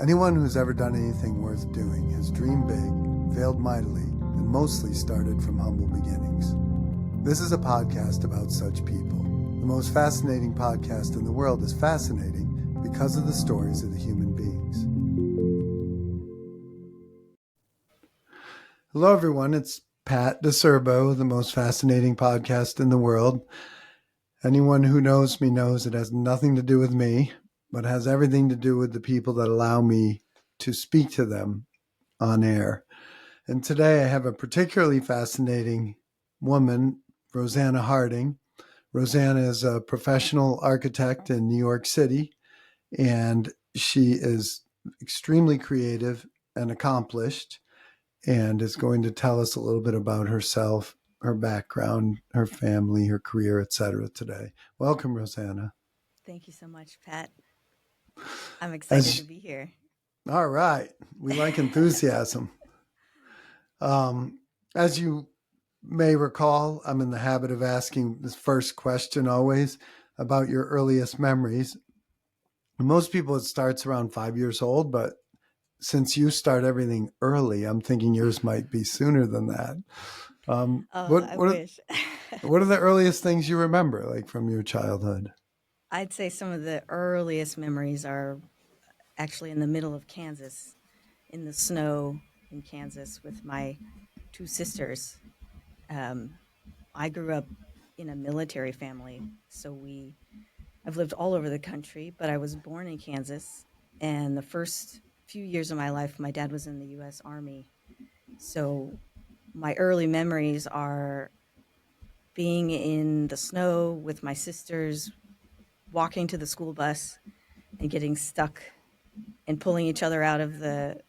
Anyone who's ever done anything worth doing has dreamed big, failed mightily, and mostly started from humble beginnings. This is a podcast about such people. The most fascinating podcast in the world is fascinating because of the stories of the human beings. Hello, everyone. It's Pat DeCerbo, the most fascinating podcast in the world. Anyone who knows me knows it has nothing to do with me, but has everything to do with the people that allow me to speak to them on air. And today I have a particularly fascinating woman, Rosannah Harding. Rosannah is a professional architect in New York City, and she is extremely creative and accomplished, and is going to tell us a little bit about herself, her background, her family, her career, etc. today. Welcome, Rosannah. Thank you so much, Pat. I'm excited to be here. All right. We like enthusiasm. As you may recall, I'm in the habit of asking this first question always about your earliest memories. Most people, it starts around 5 years old, but since you start everything early, I'm thinking yours might be sooner than that. I wish. What are the earliest things you remember, like from your childhood? I'd say some of the earliest memories are actually in the middle of Kansas, in the snow in Kansas with my two sisters. I grew up in a military family, so I've lived all over the country, but I was born in Kansas, and the first few years of my life, my dad was in the U.S. Army. So my early memories are being in the snow with my sisters, walking to the school bus and getting stuck and pulling each other out of the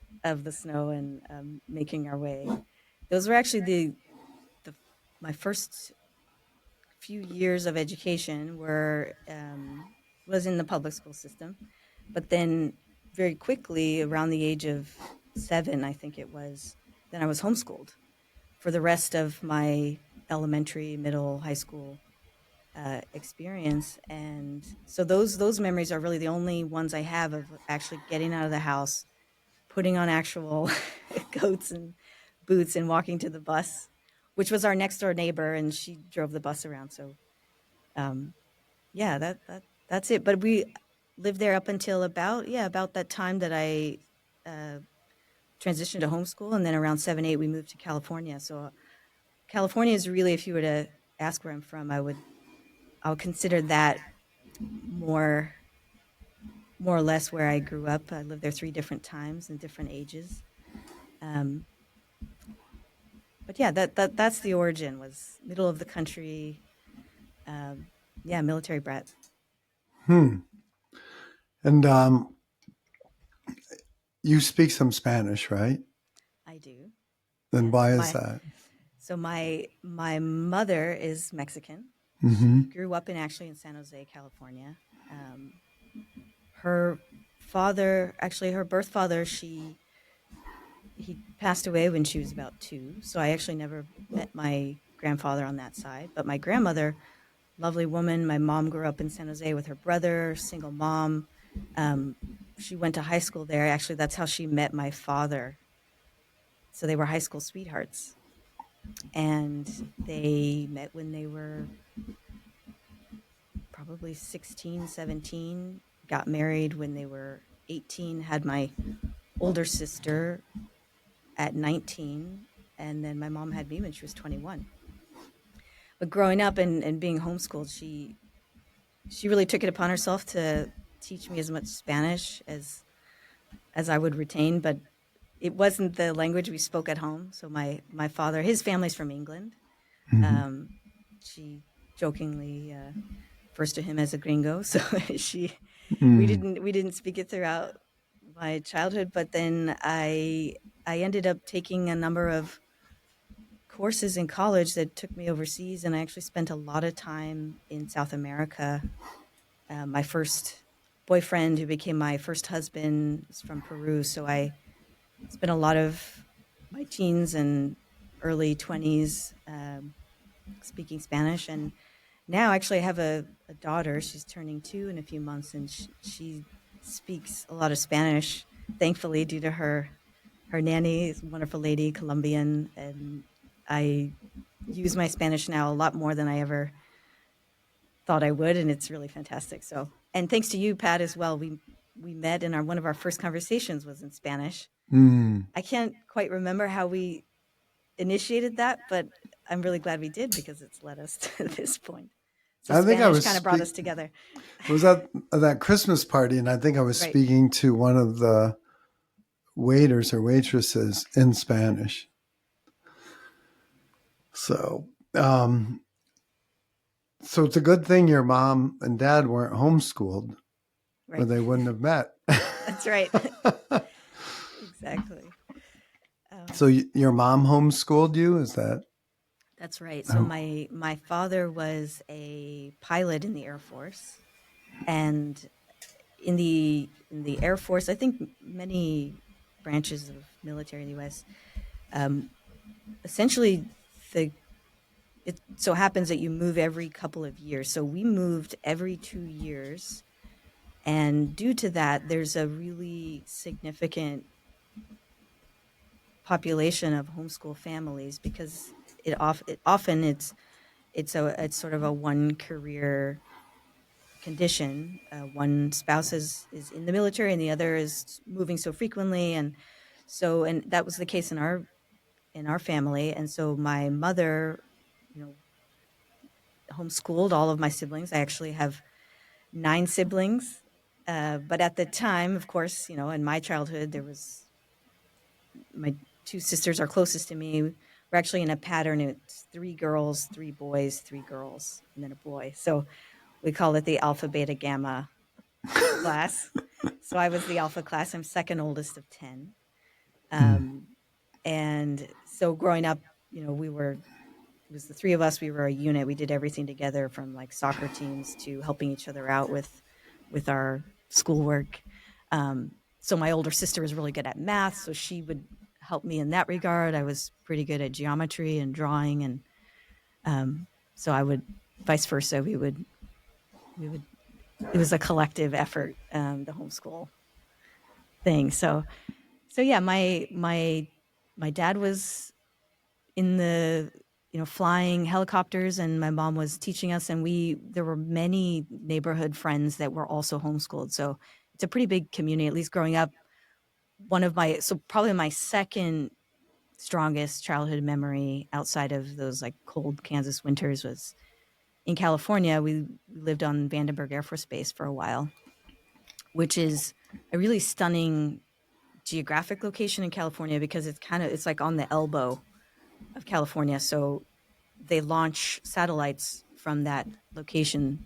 snow and making our way. Those were actually my first few years of education was in the public school system, but then very quickly around the age of 7, I think it was, then I was homeschooled for the rest of my elementary, middle, high school experience. And so those memories are really the only ones I have of actually getting out of the house, putting on actual coats and boots and walking to the bus, which was our next door neighbor, and she drove the bus around. So yeah, that's it. But we lived there up until about that time that I transitioned to homeschool, and then around 7, 8 we moved to California. So California is really, if you were to ask where I'm from, I would consider that more or less where I grew up. I lived there 3 different times and different ages. But yeah, that's the origin, was middle of the country. Military brat. And you speak some Spanish, right? I do. Then yes. Why is that? So my mother is Mexican. Mm-hmm. She grew up in San Jose, California. Her father, actually her birth father, he passed away when she was about 2. So I actually never met my grandfather on that side. But my grandmother, lovely woman. My mom grew up in San Jose with her brother, single mom. She went to high school there. Actually, that's how she met my father. So they were high school sweethearts. And they met when they were probably 16, 17, got married when they were 18, had my older sister at 19, and then my mom had me when she was 21. But growing up and being homeschooled, she really took it upon herself to teach me as much Spanish as I would retain, but it wasn't the language we spoke at home. So my father, his family's from England. Mm-hmm. She jokingly refers to him as a gringo. So we didn't speak it throughout my childhood, but then I ended up taking a number of courses in college that took me overseas, and I actually spent a lot of time in South America. My first boyfriend, who became my first husband, was from Peru, so I spent a lot of my teens and early 20s speaking Spanish. And now actually I have a daughter. She's turning 2 in a few months, and she speaks a lot of Spanish thankfully, due to her nanny is a wonderful lady, Colombian, and I use my Spanish now a lot more than I ever thought I would, and it's really fantastic. So, and thanks to you, Pat, as well. We met, and our one of our first conversations was in Spanish. Mm. I can't quite remember how we initiated that, but I'm really glad we did because it's led us to this point. So I think I Spanish was kind of brought us together. it was at that Christmas party, and I think I was Right. speaking to one of the waiters or waitresses in Spanish. So, so it's a good thing your mom and dad weren't homeschooled, or Right. they wouldn't have met. That's right. Exactly. So your mom homeschooled you? Is that? That's right. So Oh. my father was a pilot in the Air Force, and in the Air Force, I think many branches of military in the U.S. Essentially, the it so happens that you move every couple of years. So we moved every 2 years, and due to that, there's a really significant population of homeschool families because often it's sort of a one career condition. One spouse is in the military and the other is moving so frequently, and that was the case in our family. And so my mother, you know, homeschooled all of my siblings. I actually have 9 siblings, but at the time, of course, in my childhood, there was my two sisters are closest to me. We're actually in a pattern. It's 3 girls, 3 boys, 3 girls, and then a boy. So we call it the alpha, beta, gamma class. So I was the alpha class. I'm second oldest of 10. Mm. Um, and so growing up, it was the three of us. We were a unit. We did everything together from like soccer teams to helping each other out with our schoolwork. So my older sister was really good at math, so she would help me in that regard. I was pretty good at geometry and drawing, and so I would vice versa. We would. It was a collective effort, the homeschool thing. So yeah, my dad was in the flying helicopters, and my mom was teaching us, and there were many neighborhood friends that were also homeschooled. So it's a pretty big community. At least growing up, probably my second strongest childhood memory outside of those like cold Kansas winters was in California. We lived on Vandenberg Air Force Base for a while, which is a really stunning geographic location in California because it's like on the elbow of California. So they launch satellites from that location,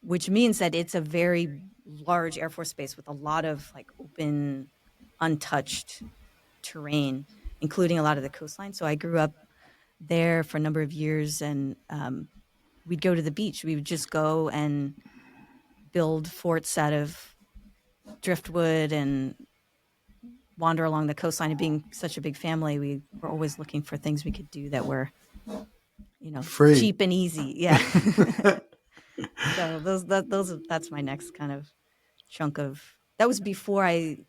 which means that it's a very large Air Force base with a lot of like open, untouched terrain, including a lot of the coastline. So I grew up there for a number of years, and we'd go to the beach. We would just go and build forts out of driftwood and wander along the coastline. And being such a big family, we were always looking for things we could do that were, Free. cheap and easy. Yeah. So that's my next kind of chunk of. That was before I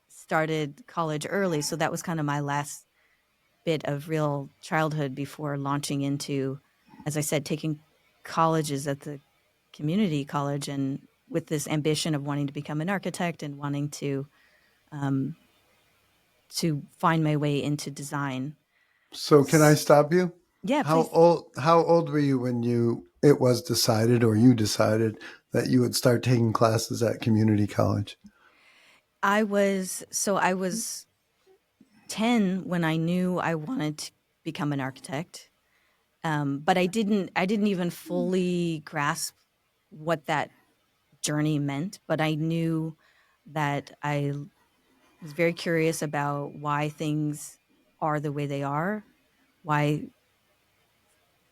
started college early, so that was kind of my last bit of real childhood before launching into, as I said, taking colleges at the community college, and with this ambition of wanting to become an architect and wanting um, to find my way into design. So can I stop you? Yeah, How please. old were you when it was decided, or you decided that you would start taking classes at community college? I was 10 when I knew I wanted to become an architect. But I didn't even fully grasp what that journey meant, but I knew that I was very curious about why things are the way they are, why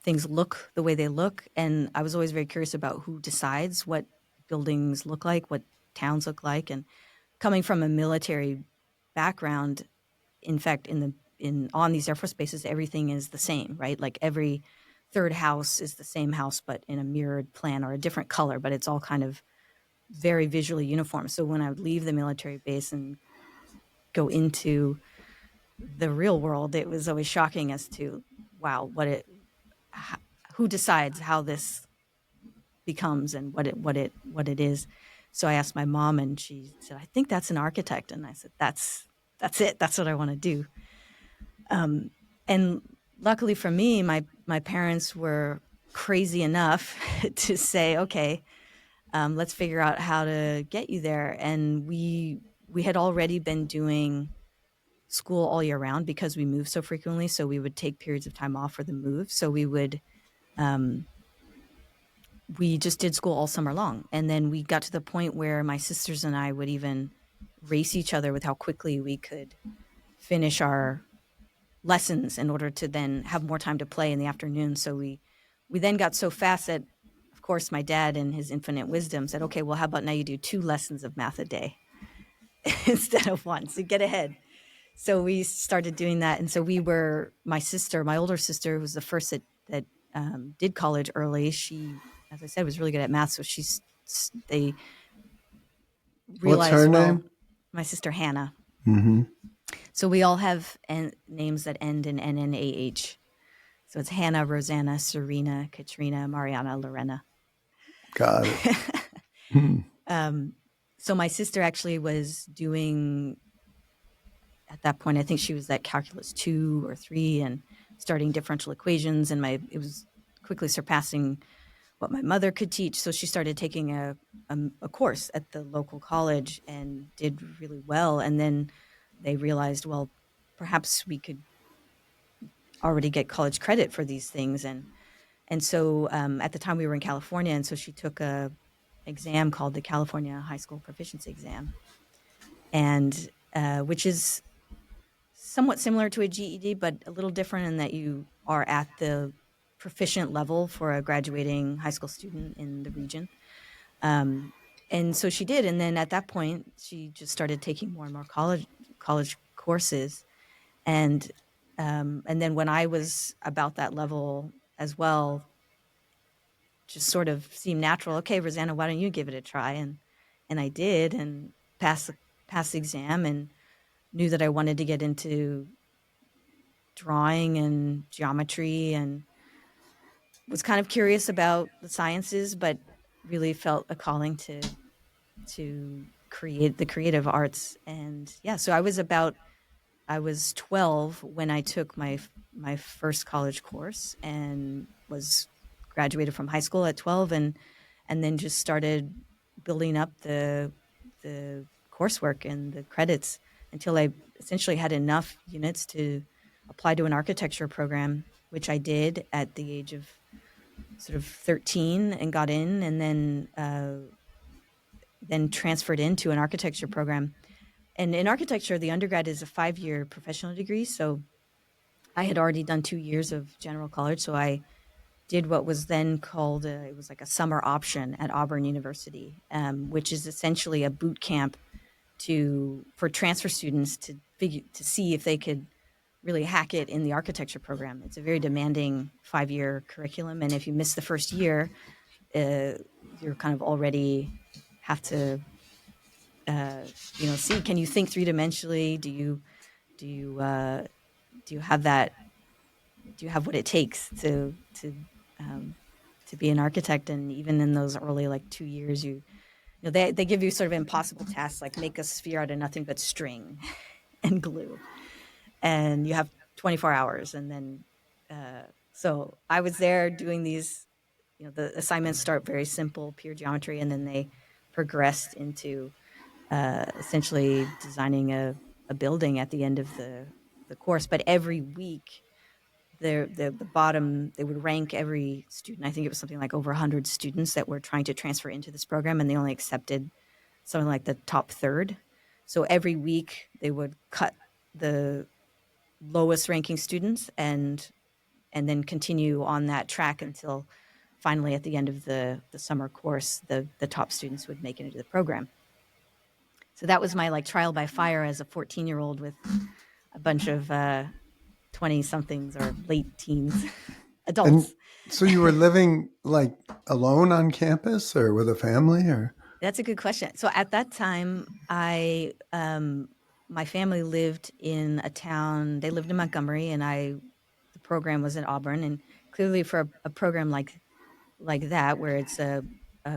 things look the way they look. And I was always very curious about who decides what buildings look like, what towns look like. And coming from a military background, in fact, in on these Air Force bases, everything is the same, right? Like every third house is the same house, but in a mirrored plan or a different color, but it's all kind of very visually uniform. So when I would leave the military base and go into the real world, it was always shocking as to, wow, who decides how this becomes and what it is. So I asked my mom, and she said, "I think that's an architect." And I said, "That's it. That's what I want to do." And luckily for me, my parents were crazy enough to say, "Okay, let's figure out how to get you there." And we had already been doing school all year round because we moved so frequently. So we would take periods of time off for the move. So we just did school all summer long. And then we got to the point where my sisters and I would even race each other with how quickly we could finish our lessons in order to then have more time to play in the afternoon. So we then got so fast that, of course, my dad in his infinite wisdom said, "Okay, well, how about now you do 2 lessons of math a day instead of 1, so get ahead." So we started doing that. And so my older sister, who was the first that did college early. She, as I said, was really good at math. So they What's her realized, well, name? my sister Hannah. Mm-hmm. So we all have names that end in NNAH. So it's Hannah, Rosanna, Serena, Katrina, Mariana, Lorena. Got it. So my sister actually was doing, at that point, I think she was at calculus 2 or 3 and starting differential equations. And it was quickly surpassing what my mother could teach. So she started taking a course at the local college and did really well. And then they realized, well, perhaps we could already get college credit for these things. And so at the time we were in California, and so she took a exam called the California High School Proficiency Exam, and which is somewhat similar to a GED, but a little different in that you are at the proficient level for a graduating high school student in the region. And so she did. And then at that point, she just started taking more and more college courses. And then when I was about that level as well, just sort of seemed natural. Okay, Rosanna, why don't you give it a try? And I did, and passed the exam, and knew that I wanted to get into drawing and geometry, and was kind of curious about the sciences, but really felt a calling to create the creative arts. And yeah, so I was 12 when I took my first college course, and was graduated from high school at 12, and then just started building up the coursework and the credits until I essentially had enough units to apply to an architecture program, which I did at the age of sort of 13 and got in, and then transferred into an architecture program. And in architecture, the undergrad is a 5-year professional degree. So I had already done 2 years of general college. So I did what was then called, it was like a summer option at Auburn University, which is essentially a boot camp for transfer students to see if they could really hack it in the architecture program. It's a very demanding 5-year curriculum. And if you miss the first year, you're kind of already have to, see, can you think 3-dimensionally? Do you have that? Do you have what it takes to be an architect? And even in those early, like 2 years, they give you sort of impossible tasks, like make a sphere out of nothing but string and glue, and you have 24 hours. And then, so I was there doing these, the assignments start very simple, pure geometry, and then they progressed into essentially designing a building at the end of the course. But every week, the bottom, they would rank every student. I think it was something like over 100 students that were trying to transfer into this program, and they only accepted something like the top third. So every week they would cut the lowest ranking students and then continue on that track until finally at the end of the summer course, the top students would make it into the program. So that was my like trial by fire as a 14-year-old with a bunch of 20 somethings or late teens adults. And so you were living like alone on campus or with a family or? That's a good question. So at that time, my family lived in a town. They lived in Montgomery, and the program was in Auburn. And clearly, for a program like that, where it's a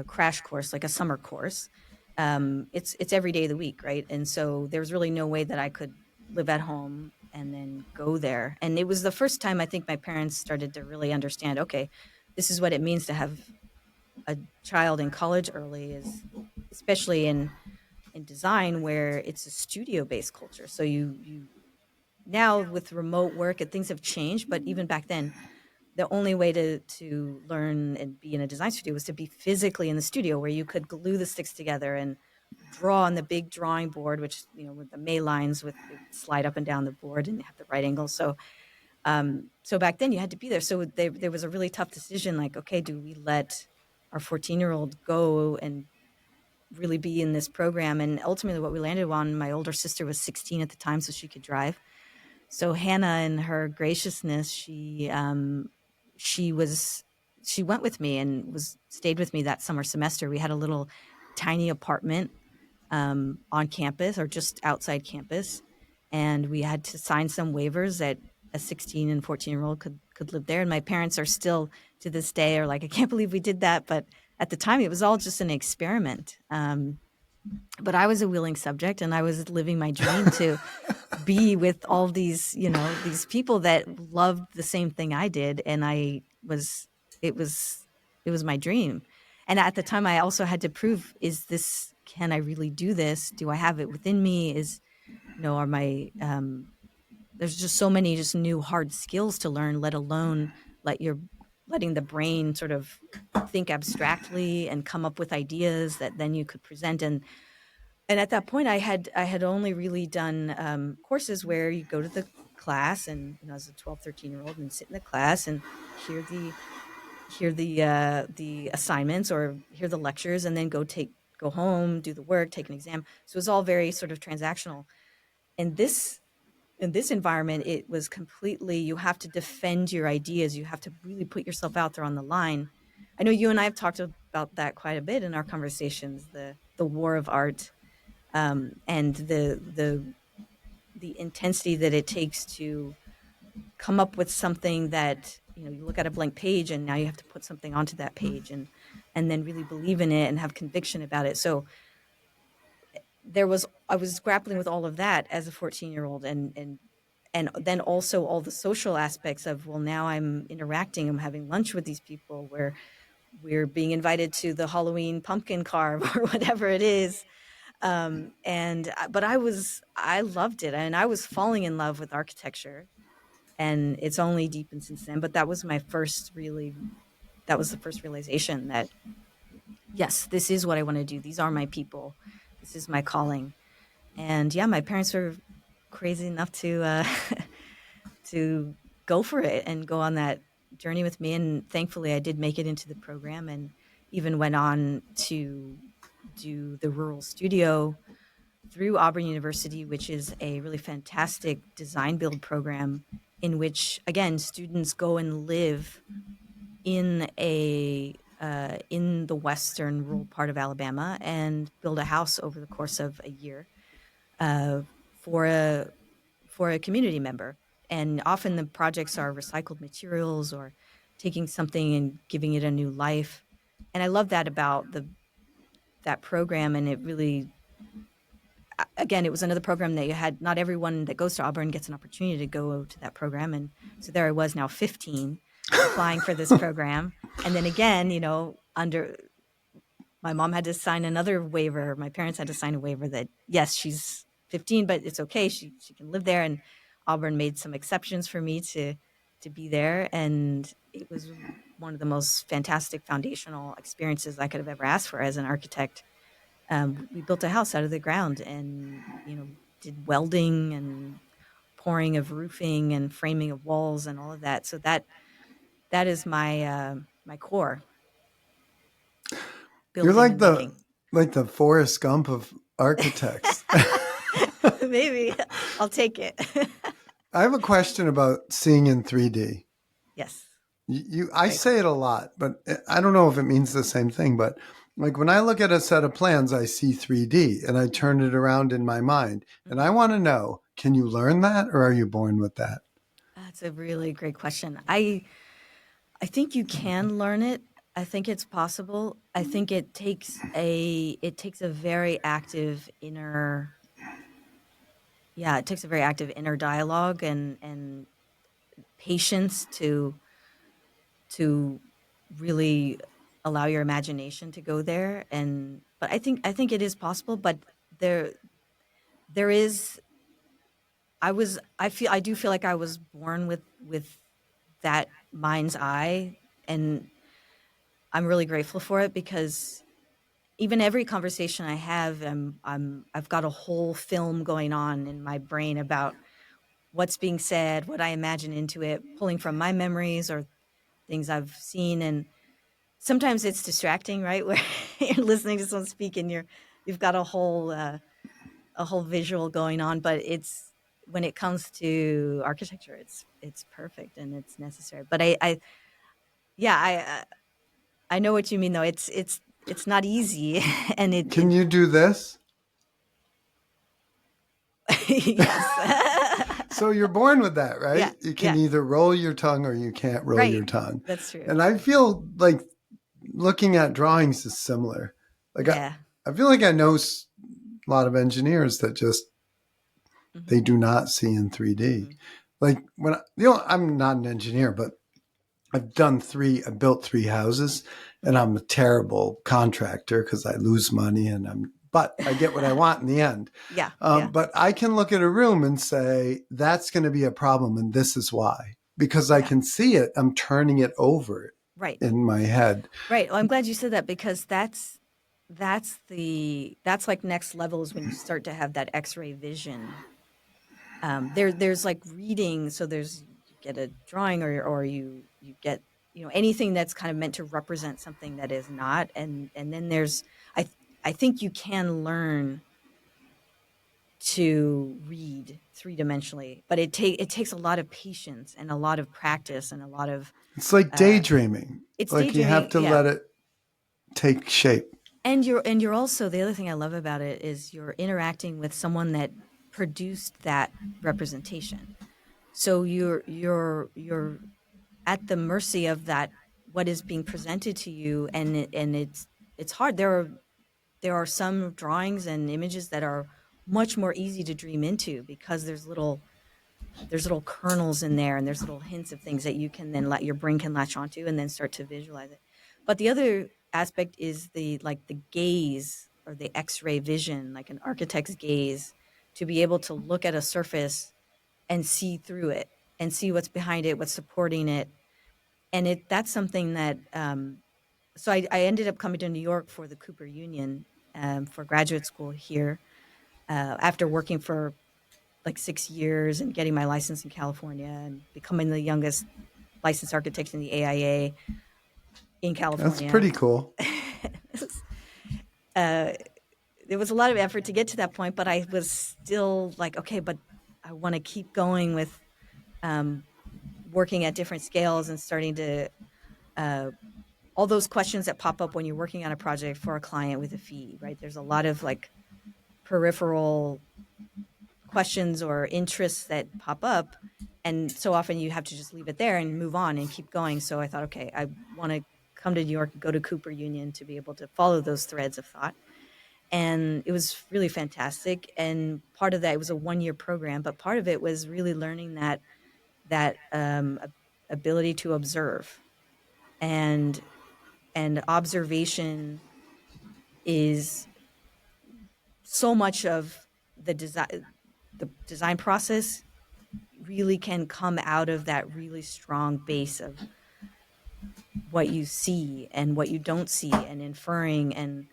crash course, like a summer course, it's every day of the week, right? And so there was really no way that I could live at home and then go there. And it was the first time I think my parents started to really understand. Okay, this is what it means to have a child in college early, is especially in design where it's a studio based culture. So you now with remote work and things have changed, but even back then the only way to learn and be in a design studio was to be physically in the studio where you could glue the sticks together and draw on the big drawing board, which with the May lines, with it would slide up and down the board and have the right angle. So back then you had to be there. So there was a really tough decision, like, okay, do we let our 14-year-old go and really be in this program? And ultimately what we landed on, my older sister was 16 at the time, so she could drive. So Hannah, in her graciousness, she was she went with me and was stayed with me that summer semester. We had a little tiny apartment on campus, or just outside campus, and we had to sign some waivers that a 16 and 14-year-old could live there. And my parents are still to this day are like, I can't believe we did that, but at the time it was all just an experiment. But I was a willing subject, and I was living my dream to be with all these, these people that loved the same thing I did. And it was, it was my dream. And at the time I also had to prove, can I really do this? Do I have it within me? Are my, there's just so many just new hard skills to learn, let alone letting the brain sort of think abstractly and come up with ideas that then you could present. And at that point, I had only really done courses where you go to the class, and as a 12, 13-year-old, and sit in the class and hear the assignments or hear the lectures, and then go home, do the work, take an exam. So it was all very sort of transactional. And in this environment, it was completely, you have to defend your ideas. You have to really put yourself out there on the line. I know you and I have talked about that quite a bit in our conversations, the war of art, and the intensity that it takes to come up with something that you look at a blank page, and now you have to put something onto that page, and then really believe in it and have conviction about it. So I was grappling with all of that as a 14-year-old, and then also all the social aspects of, well, now I'm interacting, I'm having lunch with these people, where we're being invited to the Halloween pumpkin carve or whatever it is. But I loved it, and I was falling in love with architecture, and it's only deepened since then. But that was the first realization that, yes, this is what I want to do. These are my people. This is my calling. And yeah, my parents were crazy enough to to go for it and go on that journey with me. And thankfully, I did make it into the program, and even went on to do the rural studio through Auburn University, which is a really fantastic design build program in which, again, students go and live in in the western rural part of Alabama and build a house over the course of a year uh, for a community member. And often the projects are recycled materials or taking something and giving it a new life. And I love that about that program. And it really, again, it was another program that you had, not everyone that goes to Auburn gets an opportunity to go to that program. And so there I was, now 15, applying for this program. And then again, under my mom had to sign another waiver. My parents had to sign a waiver that, yes, she's 15, but it's okay. She can live there. And Auburn made some exceptions for me to be there. And it was one of the most fantastic foundational experiences I could have ever asked for as an architect. We built a house out of the ground, and did welding and pouring of roofing and framing of walls and all of that. So that is my core, You're building and making. like the Forrest Gump of architects. Maybe I'll take it. I have a question about seeing in 3D. Yes. I Great say it question. a lot, but I don't know if it means the same thing. But Like when I look at a set of plans, I see 3D and I turn it around in my mind. And I Mhm. want to know, can you learn that or are you born with that? That's a really great question. I think you can learn it. I think it's possible. I think it takes a very active inner yeah, it takes a very active inner dialogue and patience to really allow your imagination to go there. And but I think it is possible, but there there is I do feel like I was born with that mind's eye, and I'm really grateful for it because even every conversation I have, I've got a whole film going on in my brain about what's being said, what I imagine into it, pulling from my memories or things I've seen. And sometimes it's distracting, right? Where you're listening to someone speak and you've got a whole visual going on, but it's when it comes to architecture, it's perfect and it's necessary. But yeah, I know what you mean though. It's not easy, and Can it you do this? yes. So you're born with that, Yeah, right? You can yeah, either roll your tongue or you can't roll right. your tongue. That's true. And I feel like looking at drawings is similar. Like Yeah. I feel like I know a lot of engineers that just Hmm. they do not see in 3D. Hmm. Like when I'm not an engineer, but I built three houses, and Hmm. I'm a terrible contractor because I lose money, but I get what I want in the end. Yeah, yeah, But I can look at a room and say that's going to be a problem, and this is why, because I yeah. can see it. I'm turning it over Right, in my head. right. Well, I'm glad you said that because that's like next level is when you start to have that X-ray vision. There's like reading, so there's you get a drawing or you get anything that's kind of meant to represent something that is not, and then there's I th- I think you can learn to read three-dimensionally, but it takes a lot of patience and a lot of practice and a lot of It's like uh daydreaming. it's Like you have daydreaming, to yeah. let it take shape. And you're also the other thing I love about it is you're interacting with someone that produced that representation. So you're at the mercy of that what is being presented to you, and it's hard. There are some drawings and images that are much more easy to dream into because there's little kernels in there and there's little hints of things that you can then let your brain can latch onto and then start to visualize it. But the other aspect is the gaze or the x-ray vision, like an architect's gaze, to be able to look at a surface and see through it and see what's behind it, what's supporting it. And that's something that so I ended up coming to New York for the Cooper Union for graduate school here after working for like 6 years and getting my license in California and becoming the youngest licensed architect in the AIA in That's California. pretty cool. uh, there was a lot of effort to get to that point, but I was still like, okay, but I want to keep going with um, working at different scales and starting to uh, all those questions that pop up when you're working on a project for a client with a fee, right? There's a lot of like peripheral questions or interests that pop up. And so often you have to just leave it there and move on and keep going. So I thought, okay, I want to come to New York, go to Cooper Union to be able to follow those threads of thought. And it was really fantastic. And part of that, it was a 1 year program, but part of it was really learning that ability to observe, and observation is so much of the design process really can come out of that really strong base of what you see and what you don't see and inferring and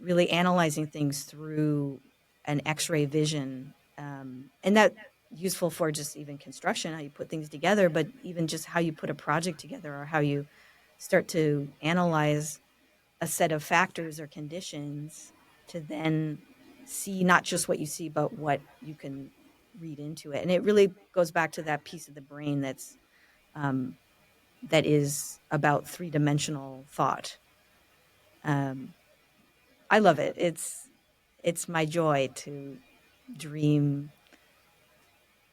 really analyzing things through an x-ray vision, and that useful for just even construction, how you put things together, but even just how you put a project together or how you start to analyze a set of factors or conditions to then see not just what you see but what you can read into it. And it really goes back to that piece of the brain um, that is about three-dimensional thought. I love it. It's my joy to dream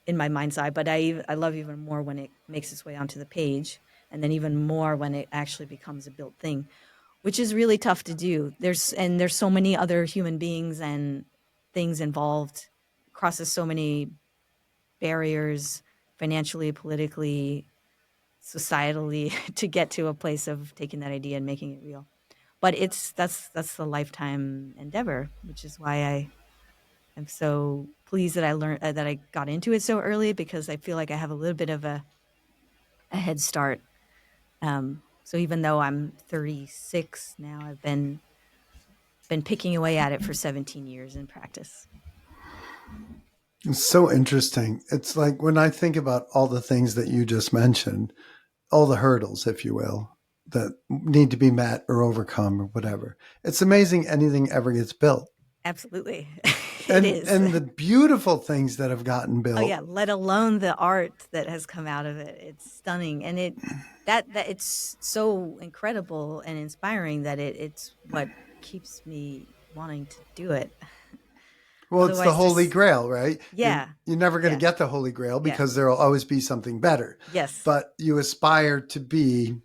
in my mind's eye, but I love even more when it makes its way onto the page, and then even more when it actually becomes a built thing, which is really tough to do. There's so many other human beings and things involved, crosses so many barriers financially, politically, societally to get to a place of taking that idea and making it real. But that's the lifetime endeavor, which is why I'm so pleased that I learned that I got into it so early, because I feel like I have a little bit of a head start. So even though I'm 36 now, I've been picking away at it for 17 years in practice. It's so interesting. It's like when I think about all the things that you just mentioned, all the hurdles, if you will, that need to be met or overcome or whatever. It's amazing anything ever gets built. Absolutely. It And is. and the beautiful things that have gotten Oh built. yeah, let alone the art that has come out of it. It's stunning, and that it's so incredible and inspiring that it's what keeps me wanting to do it. Well, it's the Otherwise, Holy there's Grail, right? yeah, You're never going to yeah, get the Holy Grail yeah, because there will always be something better. yes, But you aspire to be,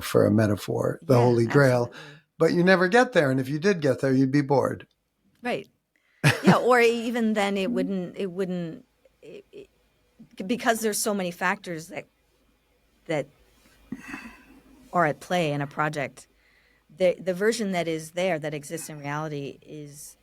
for a metaphor, the yeah, Holy Grail. absolutely, But you never get there. And if you did get there, you'd be bored. right, yeah. Or even then, it wouldn't, because there's so many factors that are at play in a project. The version that is there that exists in reality is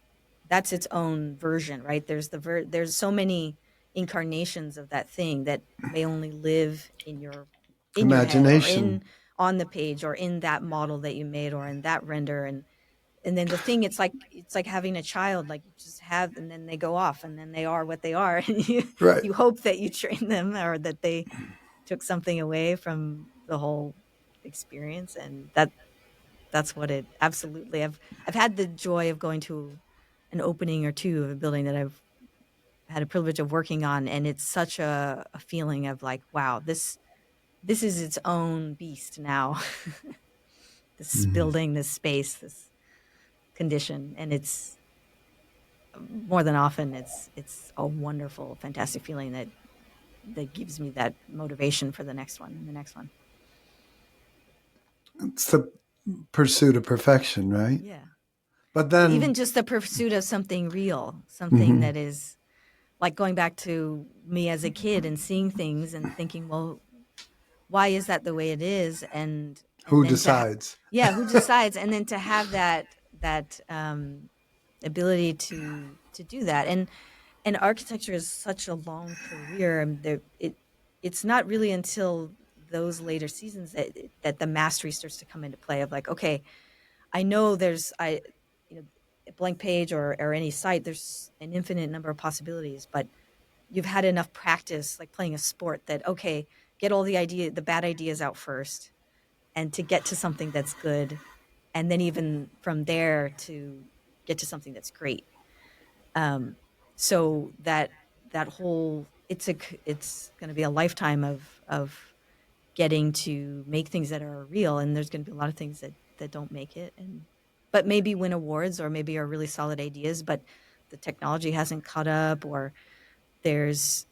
that's its own version, right? There's so many incarnations of that thing that may only live in your head, or Imagination. in on the page, or in that model that you made, or in that render. And then the thing, it's like having a child. Like, you just have, and then they go off, and then they are what they are, and Right. you hope that you train them, or that they took something away from the whole experience. And that's what it absolutely. I've had the joy of going to an opening or two of a building that I've had a privilege of working on, and it's such a feeling of like, wow, this is its own beast now. This Mhm. building, this space, this condition, and it's more than often it's a wonderful, fantastic feeling that gives me that motivation for the next one and the next one. It's the pursuit of perfection, right? Yeah. But Even then, just the pursuit of something real, something mhm, that is like going back to me as a kid and seeing things and thinking, well, why is that the way it is? And who then decides? yeah, who decides? And then to have that ability to do that. And architecture is such a long career. And it's not really until those later seasons that the mastery starts to come into play, of like, okay, I know you know, a blank page, or any site, there's an infinite number of possibilities, but you've had enough practice, like playing a sport, that okay, get all the bad ideas out first, and to get to something that's good, and then even from there to get to something that's great. Um, so that whole it's going to be a lifetime of getting to make things that are real, and there's going to be a lot of things that don't make it, and but maybe win awards, or maybe are really solid ideas, but the technology hasn't caught up, or there's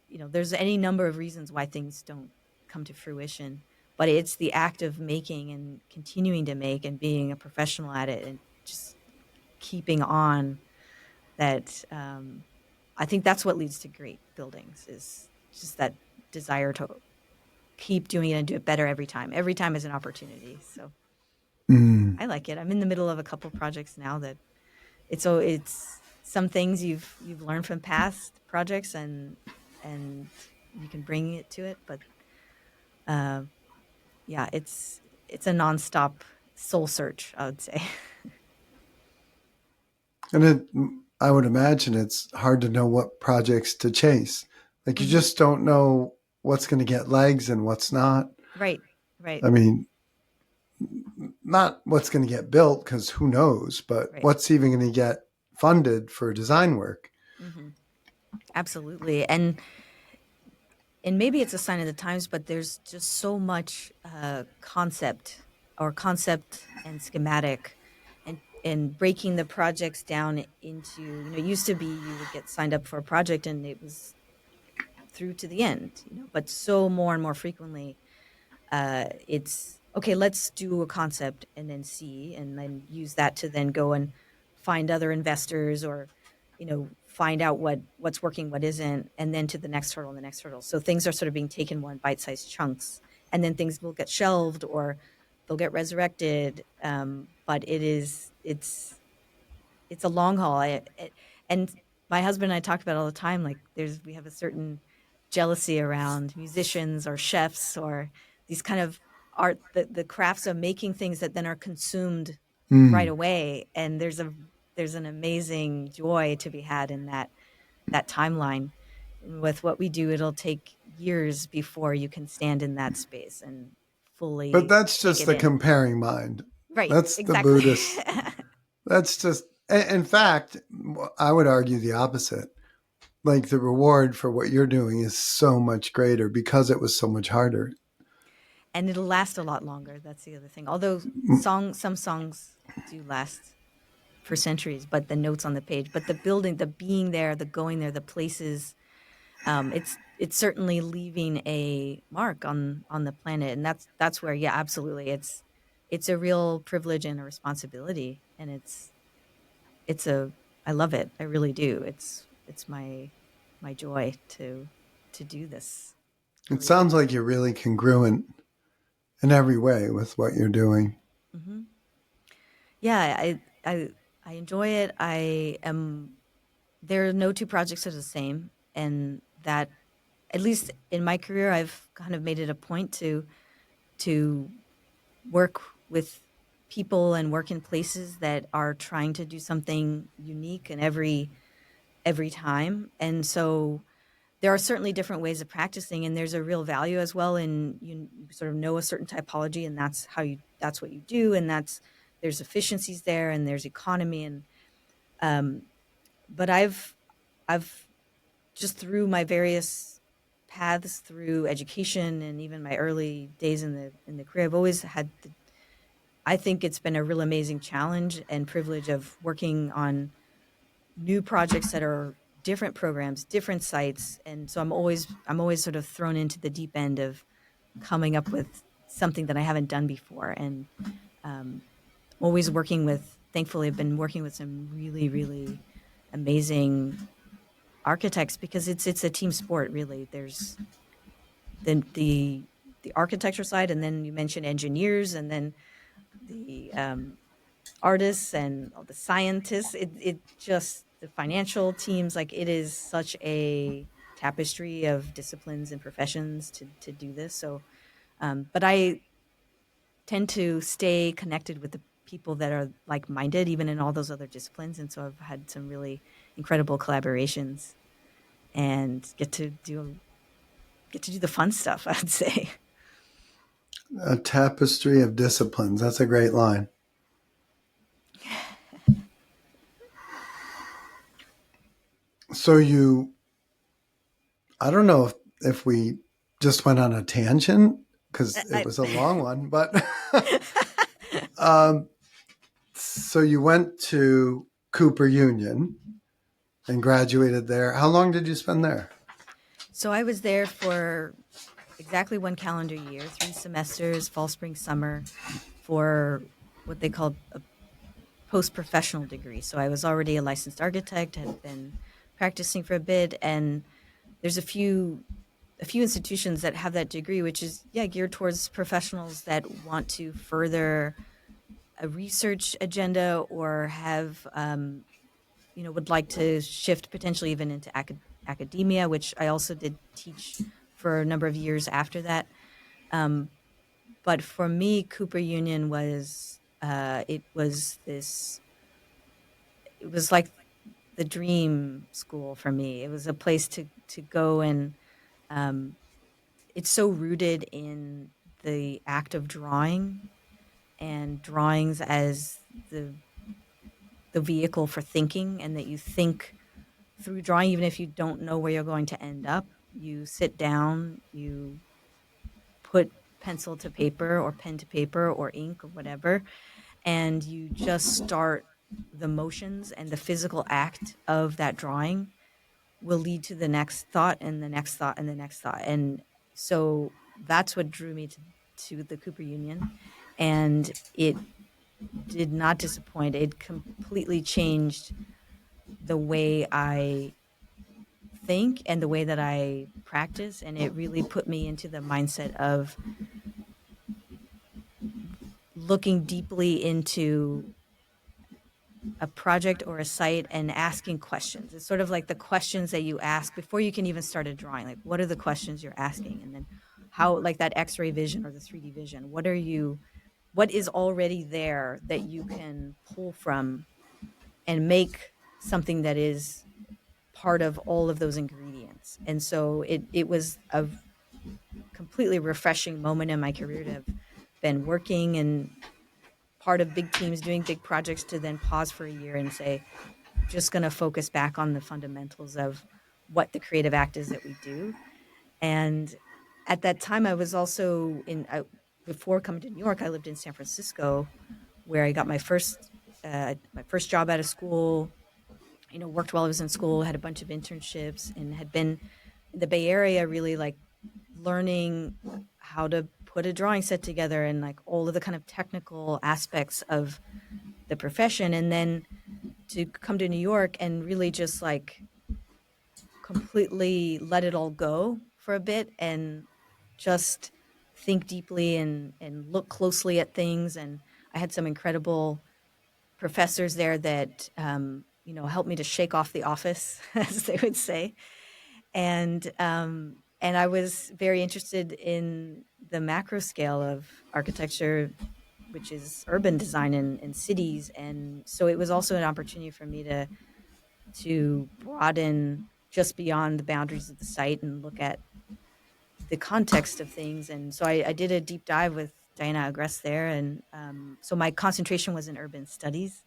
there's any number of reasons why things don't come to fruition. But it's the act of making and continuing to make and being a professional at it, and just keeping on, that I think that's what leads to great buildings, is just that desire to keep doing it and do it better every time. Every time is an opportunity. So Mm. I like it. I'm in the middle of a couple projects now that it's some things you've learned from past projects, and you can bring it to it. But uh, yeah, it's a nonstop soul search, I would say. And I would imagine it's hard to know what projects to chase. Like you Hmm. just don't know what's going to get legs and what's not. Right, right, I mean, not what's going to get built because who knows, but right. what's even going to get funded for design work. Hmm. Absolutely. And maybe it's a sign of the times, but there's just so much concept or concept and schematic, and breaking the projects down into, it used to be you would get signed up for a project and it was through to the end, but so more and more frequently, it's okay, let's do a concept and then see, and then use that to then go and find other investors, or find out what's working, what isn't, and then to the next hurdle and the next hurdle. So things are sort of being taken more in bite-sized chunks, and then things will get shelved or they'll get resurrected. But it's a long haul. And my husband and I talk about it all the time. Like, we have a certain jealousy around musicians or chefs or these kind of art, the crafts of making things that then are consumed right Mm. away. And there's an amazing joy to be had in that timeline. With what we do, it'll take years before you can stand in that space and But fully that's take just it the in. comparing mind. Right, That's the exactly. Buddhist. That's just, in fact, I would argue the opposite. Like, the reward for what you're doing is so much greater because it was so much harder. And it'll last a lot longer. That's the other thing. Although some songs do last for centuries, but the notes on the page, but the building, the being there, the going there, the places, it's certainly leaving a mark on the planet, and that's where, yeah, absolutely, it's a real privilege and a responsibility, and it's a I love it. I really do. It's my joy to do this It career. sounds like you're really congruent in every way with what you're doing. Hmm. Yeah, I enjoy it. I am There are no two projects are the same, and that, at least in my career, I've kind of made it a point to work with people and work in places that are trying to do something unique and every time. And so there are certainly different ways of practicing, and there's a real value as well in, you sort of know a certain typology, and that's what you do, and there's efficiencies there, and there's economy, and um, but I've just, through my various paths through education and even my early days in the career, I've always had I think it's been a real amazing challenge and privilege of working on new projects that are different programs, different sites, and so I'm always sort of thrown into the deep end of coming up with something that I haven't done before, and um, always working with. Thankfully, I've been working with some really, really amazing architects, because it's a team sport. Really, there's the architecture side, and then you mentioned engineers, and then the artists and all the scientists. It just, the financial teams, like, it is such a tapestry of disciplines and professions to do this. So, but I tend to stay connected with the people that are like minded, even in all those other disciplines. And so I've had some really incredible collaborations and get to do the fun stuff, I'd say. A tapestry of disciplines. That's a great line. So I don't know if we just went on a tangent because it I, was a long one, but um, so you went to Cooper Union and graduated there. How long did you spend there? so I was there for exactly one calendar year, 3 semesters, fall, spring, summer, for what they called a post-professional degree. So I was already a licensed architect, had been practicing for a bit, and there's a few institutions that have that degree, which is, yeah, geared towards professionals that want to further a research agenda, or have would like to shift potentially even into academia, which I also did teach for a number of years after that. Um, but for me, Cooper Union was it was like the dream school for me. It was a place to go, and um, it's so rooted in the act of drawing, and drawings as the vehicle for thinking, and that you think through drawing, even if you don't know where you're going to end up. You sit down, you put pencil to paper or pen to paper or ink or whatever, and you just start the motions, and the physical act of that drawing will lead to the next thought and the next thought and the next thought. And so that's what drew me to the Cooper Union. And it did not disappoint. It completely changed the way I think and the way that I practice. And it really put me into the mindset of looking deeply into a project or a site and asking questions. It's sort of like the questions that you ask before you can even start a drawing. Like, what are the questions you're asking? And then how, like that X-ray vision or the 3D vision, what is already there that you can pull from and make something that is part of all of those ingredients. And so it was a completely refreshing moment in my career to have been working and part of big teams doing big projects to then pause for a year and say, just going to focus back on the fundamentals of what the creative act is that we do. And at that time, I was also before coming to New York, I lived in San Francisco, where I got my first job out of school. Worked while I was in school, had a bunch of internships, and had been in the Bay Area, really like learning how to put a drawing set together and like all of the kind of technical aspects of the profession. And then to come to New York and really just like completely let it all go for a bit and just think deeply and look closely at things. And I had some incredible professors there that, helped me to shake off the office, as they would say. And I was very interested in the macro scale of architecture, which is urban design in cities. And so it was also an opportunity for me to broaden just beyond the boundaries of the site and look at the context of things. And so I did a deep dive with Diana Agreste there. And so my concentration was in urban studies.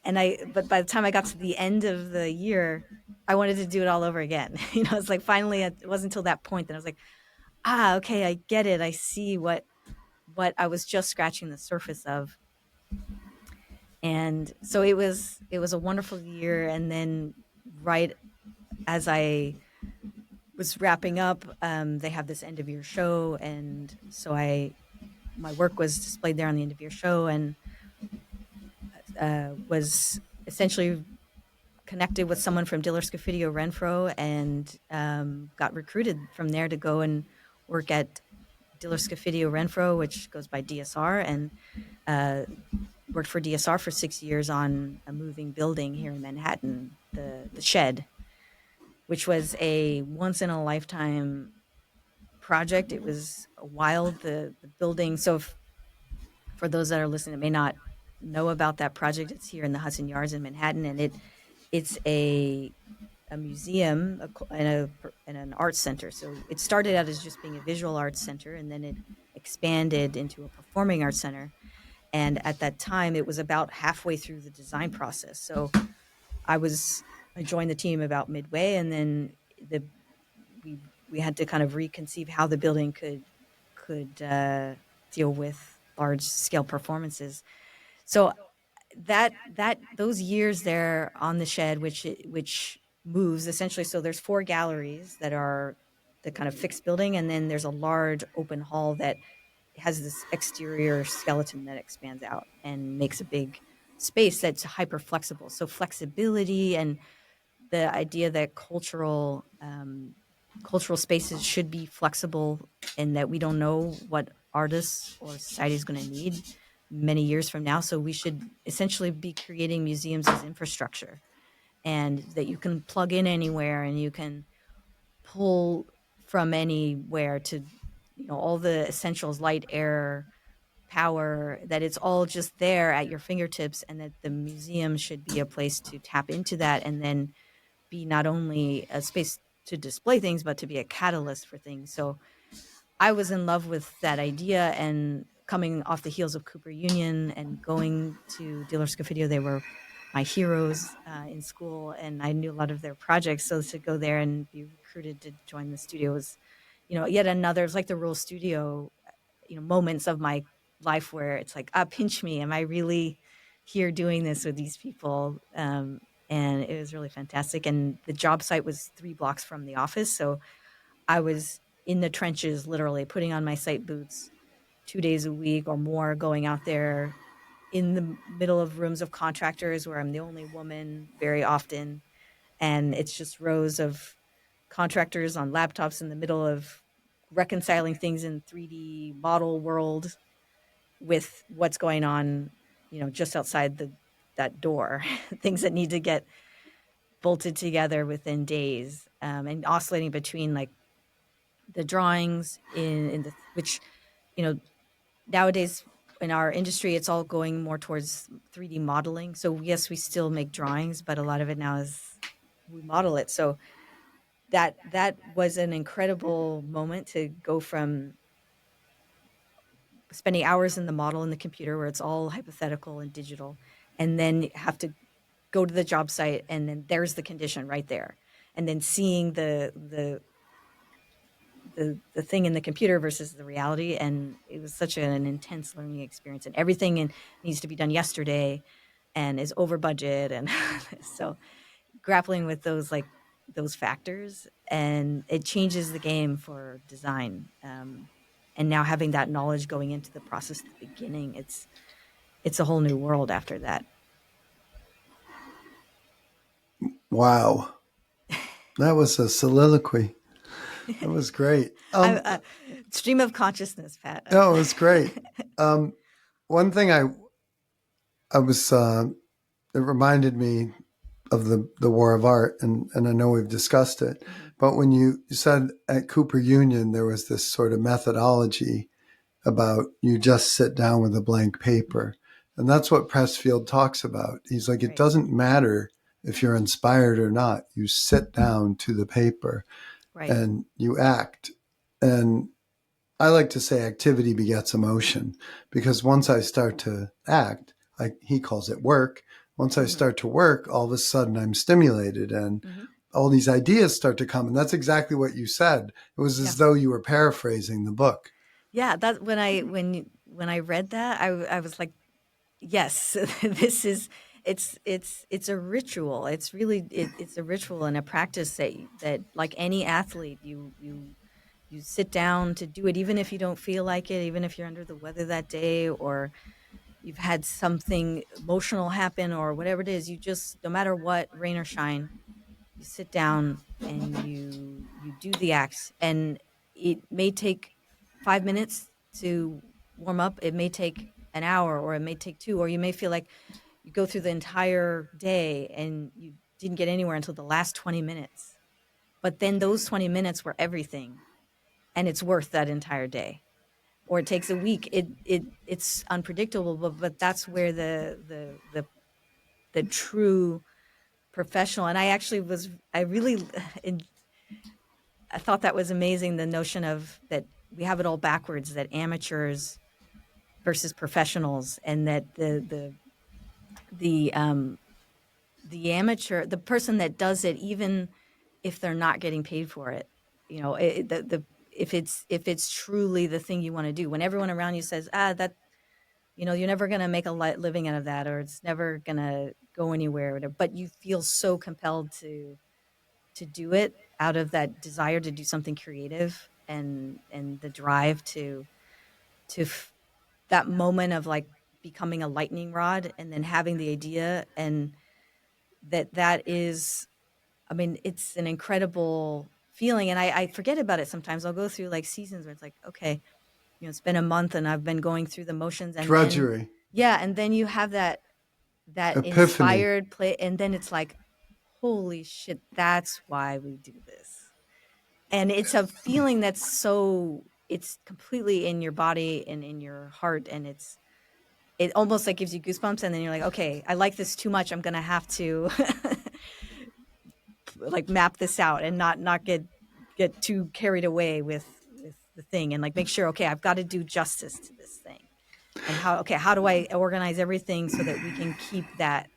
But by the time I got to the end of the year, I wanted to do it all over again. It's like finally, it wasn't until that point that I was like, okay, I get it. I see what I was just scratching the surface of. And so it was a wonderful year. And then right as I was wrapping up, they have this end of year show. And so my work was displayed there on the end of year show, and was essentially connected with someone from Diller Scofidio Renfro, and got recruited from there to go and work at Diller Scofidio Renfro, which goes by DSR, and worked for DSR for 6 years on a moving building here in Manhattan, the Shed, which was a once in a lifetime project. It was wild, the building. So for those that are listening that may not know about that project, it's here in the Hudson Yards in Manhattan, and it's a museum and an arts center. So it started out as just being a visual arts center, and then it expanded into a performing arts center. And at that time, it was about halfway through the design process. So I joined the team about midway, and then we had to kind of reconceive how the building could deal with large scale performances. So that those years there on the Shed, which moves essentially. So there's 4 galleries that are the kind of fixed building, and then there's a large open hall that has this exterior skeleton that expands out and makes a big space that's hyper flexible. So flexibility and the idea that cultural spaces should be flexible, and that we don't know what artists or society is going to need many years from now. So we should essentially be creating museums as infrastructure, and that you can plug in anywhere and you can pull from anywhere to, all the essentials, light, air, power, that it's all just there at your fingertips, and that the museum should be a place to tap into that, and then be not only a space to display things, but to be a catalyst for things. So I was in love with that idea, and coming off the heels of Cooper Union and going to Diller Scofidio, they were my heroes in school, and I knew a lot of their projects. So to go there and be recruited to join the studio was, yet another. It's like the Rural Studio. moments of my life where it's like, pinch me. Am I really here doing this with these people? And it was really fantastic. And the job site was 3 blocks from the office. So I was in the trenches, literally putting on my site boots 2 days a week or more, going out there in the middle of rooms of contractors where I'm the only woman very often. And it's just rows of contractors on laptops in the middle of reconciling things in 3D model world with what's going on, just outside that door, things that need to get bolted together within days, and oscillating between like the drawings in the which you know nowadays in our industry it's all going more towards 3D modeling. So yes, we still make drawings, but a lot of it now is we model it. So that was an incredible moment to go from spending hours in the model in the computer where it's all hypothetical and digital, and then have to go to the job site and then there's the condition right there, and then seeing the thing in the computer versus the reality. And it was such an intense learning experience, and everything needs to be done yesterday and is over budget. And so grappling with those factors, and it changes the game for design. And now having that knowledge going into the process at the beginning, it's a whole new world after that. Wow. That was a soliloquy. That was great. Stream of consciousness, Pat. No, it was great. One thing I was, it reminded me of the War of Art, and I know we've discussed it, but when you said at Cooper Union, there was this sort of methodology about you just sit down with a blank paper. And that's what Pressfield talks about. He's like, it doesn't matter if you're inspired or not. You sit down to the paper and you act. And I like to say activity begets emotion, because once I start to act, he calls it work. Once I start to work, all of a sudden I'm stimulated and all these ideas start to come. And that's exactly what you said. It was as though you were paraphrasing the book. Yeah, that when I read that, I was like, yes, this is it's a ritual. It's really it's a ritual and a practice that like any athlete, you sit down to do it, even if you don't feel like it, even if you're under the weather that day, or you've had something emotional happen or whatever it is. You just, no matter what, rain or shine, you sit down and you do the acts. And it may take 5 minutes to warm up, it may take an hour, or it may take 2, or you may feel like you go through the entire day and you didn't get anywhere until the last 20 minutes, but then those 20 minutes were everything, and it's worth that entire day. Or it takes a week. It's unpredictable, but that's where the true professional. And I thought that was amazing, the notion of that we have it all backwards, that amateurs versus professionals, and that the amateur, the person that does it, even if they're not getting paid for it, if it's truly the thing you want to do, when everyone around you says, that, you're never going to make a living out of that, or it's never going to go anywhere, whatever, but you feel so compelled to do it out of that desire to do something creative, and the drive to that moment of like becoming a lightning rod, and then having the idea, and that is, I mean, it's an incredible feeling. And I forget about it sometimes. I'll go through like seasons where it's like, okay, it's been a month and I've been going through the motions, and drudgery. And then you have that Epiphany. Inspired play, and then it's like, holy shit, that's why we do this. And it's a feeling that's it's completely in your body and in your heart, and it almost like gives you goosebumps, and then you're like, okay, I like this too much, I'm gonna have to like map this out and not get too carried away with the thing, and like make sure, okay, I've got to do justice to this thing, and how do I organize everything so that we can keep that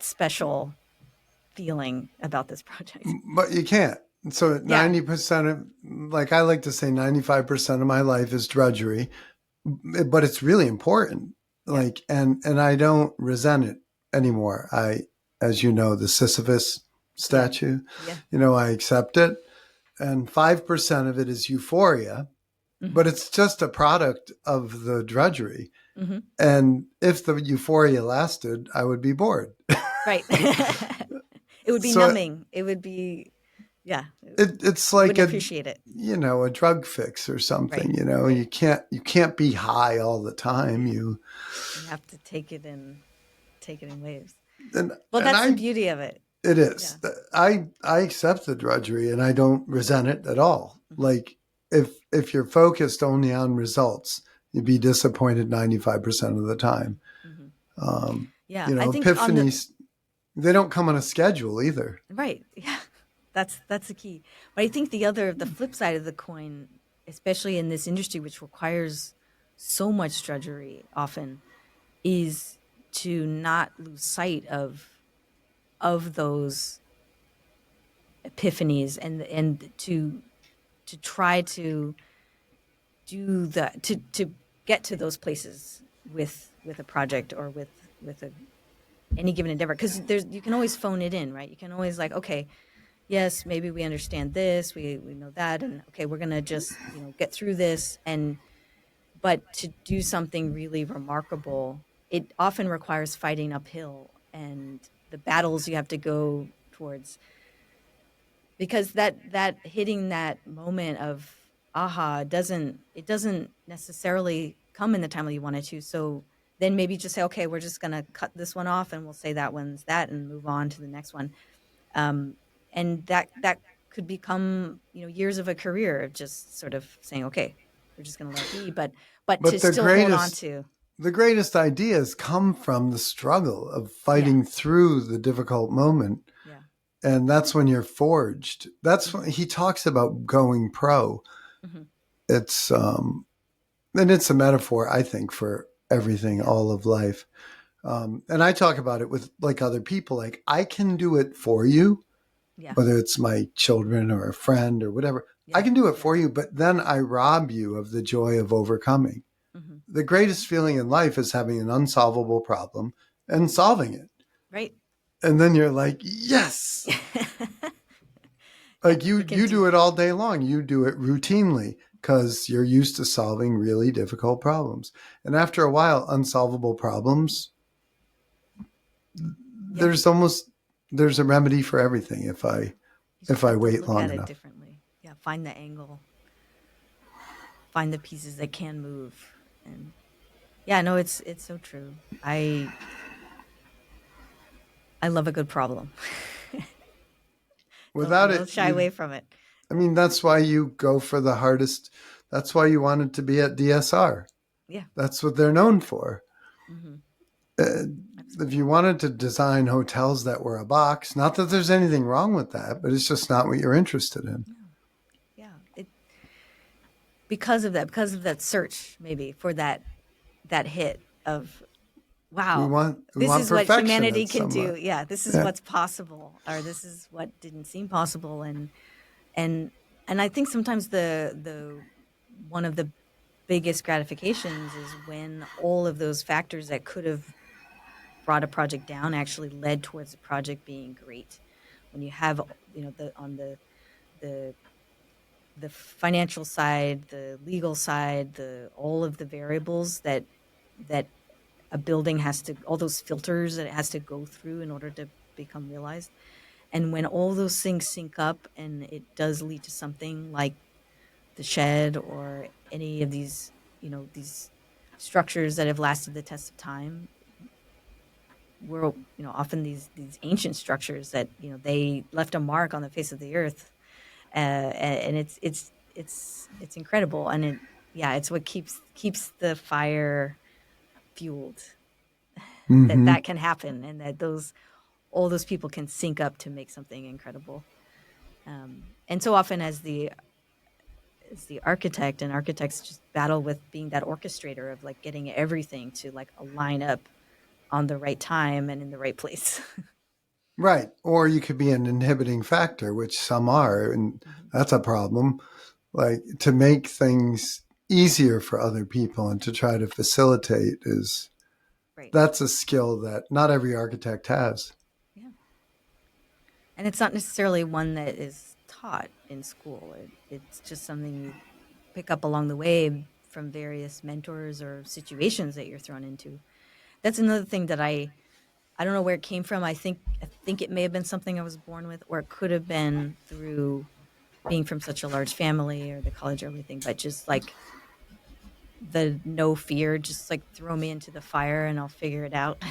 special feeling about this project. But you can't. So Yeah. 90% of, like I like to say 95% of my life is drudgery, but it's really important. Yeah. Like, and I don't resent it anymore. As you know, the Sisyphus Yeah. statue, Yeah. I accept it. And 5% of it is euphoria, but Hmm. it's just a product of the drudgery. Hmm. And if the euphoria lasted, I would be bored. Right. It would be So numbing. It would be, yeah, it's you like wouldn't appreciate it. a drug fix or Right. something. Right. You can't be high all the time. You have to take it in waves. And Well, and that's the I beauty of it. it Yeah. is. I accept the drudgery and I don't resent it at all. Hmm. Like if you're focused only on results, you'd be disappointed 95% of the time. Hmm. Um, Yeah. I think on the, epiphanies, they don't come on a schedule either. right. Yeah. That's the key. But I think the flip side of the coin, especially in this industry, which requires so much drudgery often, is to not lose sight of those epiphanies and to try to do the to get to those places with a project or with a any given endeavor, because there's you can always phone it in, right? You can always like, okay, yes, maybe we understand this, we know that, and okay, we're gonna just get through this. And but to do something really remarkable, it often requires fighting uphill and the battles you have to go towards, because that hitting that moment of aha doesn't necessarily come in the time that you wanted to. So then maybe just say, okay, we're just going to cut this one off and we'll say that one's that and move on to the next one. um, and that could become years of a career of just sort of saying, okay, we're just going to let it be, but to But still hold on to. the greatest ideas come from the struggle of Yeah. fighting through the difficult moment. Yeah. And that's when you're forged. That's when Hmm. he talks about going pro. Hmm. It's and it's a metaphor, I think, for everything, Yeah. all of life. And I talk about it with like other people. Like I can do it for you, Yeah. whether it's my children or a friend or whatever. I Yeah. can do it Yeah. for you, but then I rob you of the joy of overcoming. Hmm. The greatest feeling in life is having an unsolvable problem and solving it. Right. And then you're like, yes. Yeah, Like you can you do. do it all day long. You do it routinely because you're used to solving really difficult problems. And after a while, unsolvable problems, Yeah, there's almost there's a remedy for everything you if just I have to wait look long at it enough. differently. Yeah, find the angle, find the pieces that can move. And yeah, no, it's so true. I love a good problem. Without Don't it, shy away from it. I mean, that's why you go for the hardest. That's why you wanted to be at DSR. Yeah. That's what they're known for. Hmm. Uh, if you Absolutely. wanted to design hotels that were a box, not that there's anything wrong with that, but it's just not what you're interested in. Yeah. Yeah. It because of that search maybe for that hit of wow, We this want is what perfection humanity at can somewhat. do. Yeah, this is Yeah. what's possible, or this is what didn't seem possible. And and I think sometimes the one of the biggest gratifications is when all of those factors that could have brought a project down actually led towards the project being great. When you have the on the the financial side, the legal side, the all of the variables that a building has to, all those filters that it has to go through in order to become realized. And when all those things sync up and it does lead to something like the shed or any of these structures that have lasted the test of time, were often these ancient structures that they left a mark on the face of the earth. And it's incredible. And yeah, it's what keeps the fire fueled, that Mm-hmm. that can happen, and that those all those people can sync up to make something incredible. And so often as the architect, and architects just battle with being that orchestrator of like getting everything to like align up on the right time and in the right place. Right. Or you could be an inhibiting factor, which some are, and Hmm. that's a problem. Like to make things easier for other people and to try to facilitate is Right. that's a skill that not every architect has. Yeah. And it's not necessarily one that is taught in school. It's just something you pick up along the way from various mentors or situations that you're thrown into. That's another thing that I don't know where it came from. I think it may have been something I was born with, or it could have been through being from such a large family or the college or everything. But just like the no fear, just like throw me into the fire and I'll figure it out.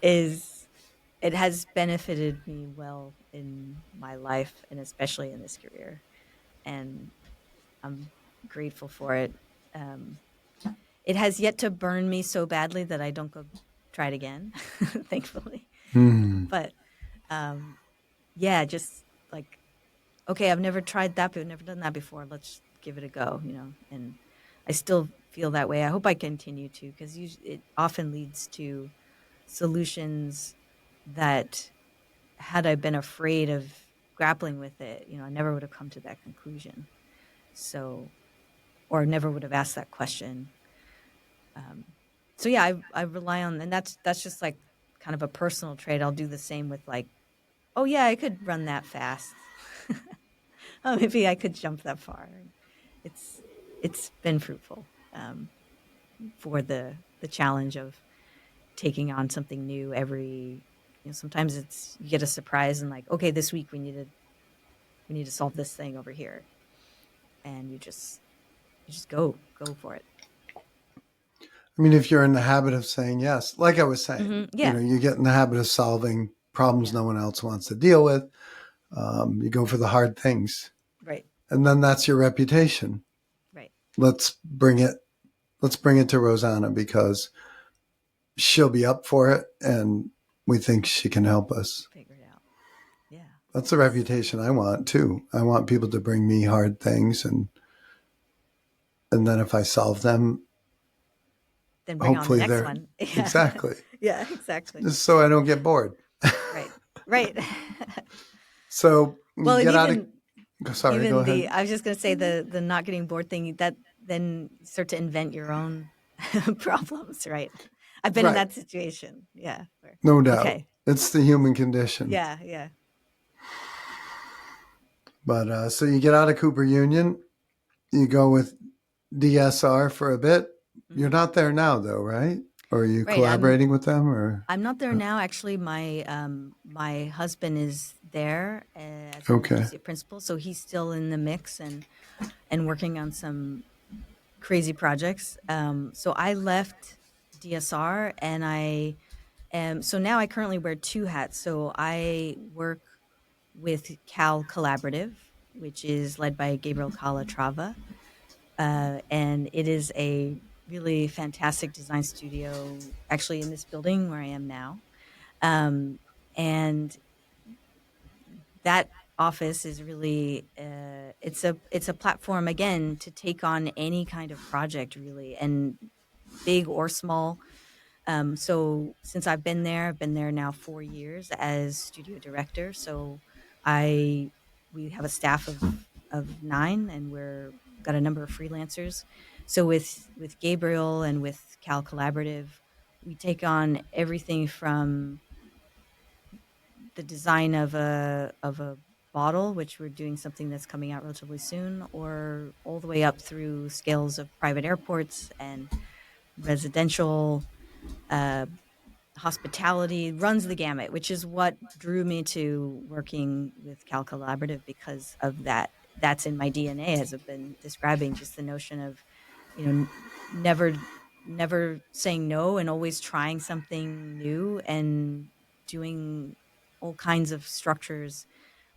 is It has benefited me well in my life and especially in this career, and I'm grateful for it. Um, it has yet to burn me so badly that I don't go try it again, thankfully. Hmm. But um, yeah, just like, okay, I've never tried that, but I've never done that before. Let's give it a go, And I still feel that way. I hope I continue to, because it often leads to solutions that, had I been afraid of grappling with it, I never would have come to that conclusion. So, or never would have asked that question. Um, so yeah, I rely on, and that's just like kind of a personal trait. I'll do the same with like, oh yeah, I could run that fast. Oh, maybe I could jump that far. And it's it's been fruitful, for the challenge of taking on something new every. Sometimes it's you get a surprise and like, okay, this week we need to solve this thing over here, and you just go for it. I mean, if you're in the habit of saying yes, like I was saying, Yeah, you get in the habit of solving problems yeah, no one else wants to deal with. You go for the hard things, right, and then that's your reputation. right. Let's bring it. Let's bring it to Rosanna because she'll be up for it, and we think she can help us. Figure it out. Yeah, That's the reputation I want too. I want people to bring me hard things, and then if I solve them, then bring on the hopefully next they're one. Yeah, exactly yeah, exactly. just so I don't get bored. Right, right. So you Well, and get out of. even Sorry, go even ahead. the I was just gonna say the not getting bored thing, that then you start to invent your own problems, right? I've been in Right, that situation. Yeah. no doubt. Okay. It's the human condition. Yeah, yeah. But so you get out of Cooper Union, you go with DSR for a bit. You're Hmm. not there now, though, right? Or are you Right. I'm collaborating with them, or I'm not there now. Actually, my husband is there as an okay? associate principal, so he's still in the mix and working on some crazy projects. So I left DSR, and I am so now I currently wear two hats. So I work with Cal Collaborative, which is led by Gabriel Calatrava, and it is a really fantastic design studio, actually in this building where I am now. And that office is really, it's a platform again to take on any kind of project, really, and big or small. So since I've been there now 4 years as studio director. So I we have a staff of 9, and we're got a number of freelancers. So with Gabriel and with Cal Collaborative, we take on everything from the design of a bottle, which we're doing something that's coming out relatively soon, or all the way up through scales of private airports and residential, uh, hospitality, runs the gamut, which is what drew me to working with Cal Collaborative because of that. That's in my DNA, as I've been describing, just the notion of, never, never saying no and always trying something new and doing all kinds of structures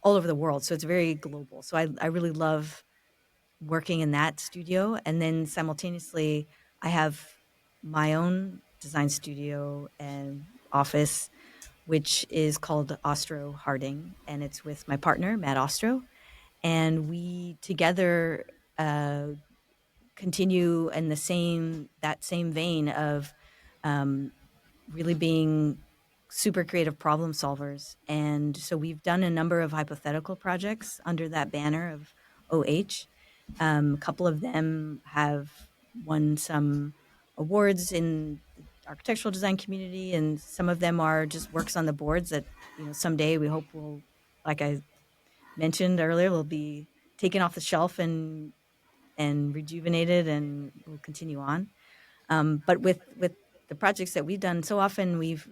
all over the world. So it's very global. So I really love working in that studio. And then simultaneously, I have my own design studio and office, which is called Ostro Harding. And it's with my partner, Matt Ostro. And we together, continue in that same vein of, um, really being super creative problem solvers. And so we've done a number of hypothetical projects under that banner of OH. A couple of them have won some awards in the architectural design community, and some of them are just works on the boards that, someday we hope will, like I mentioned earlier, will be taken off the shelf and rejuvenated and will continue on. But with the projects that we've done, so often we've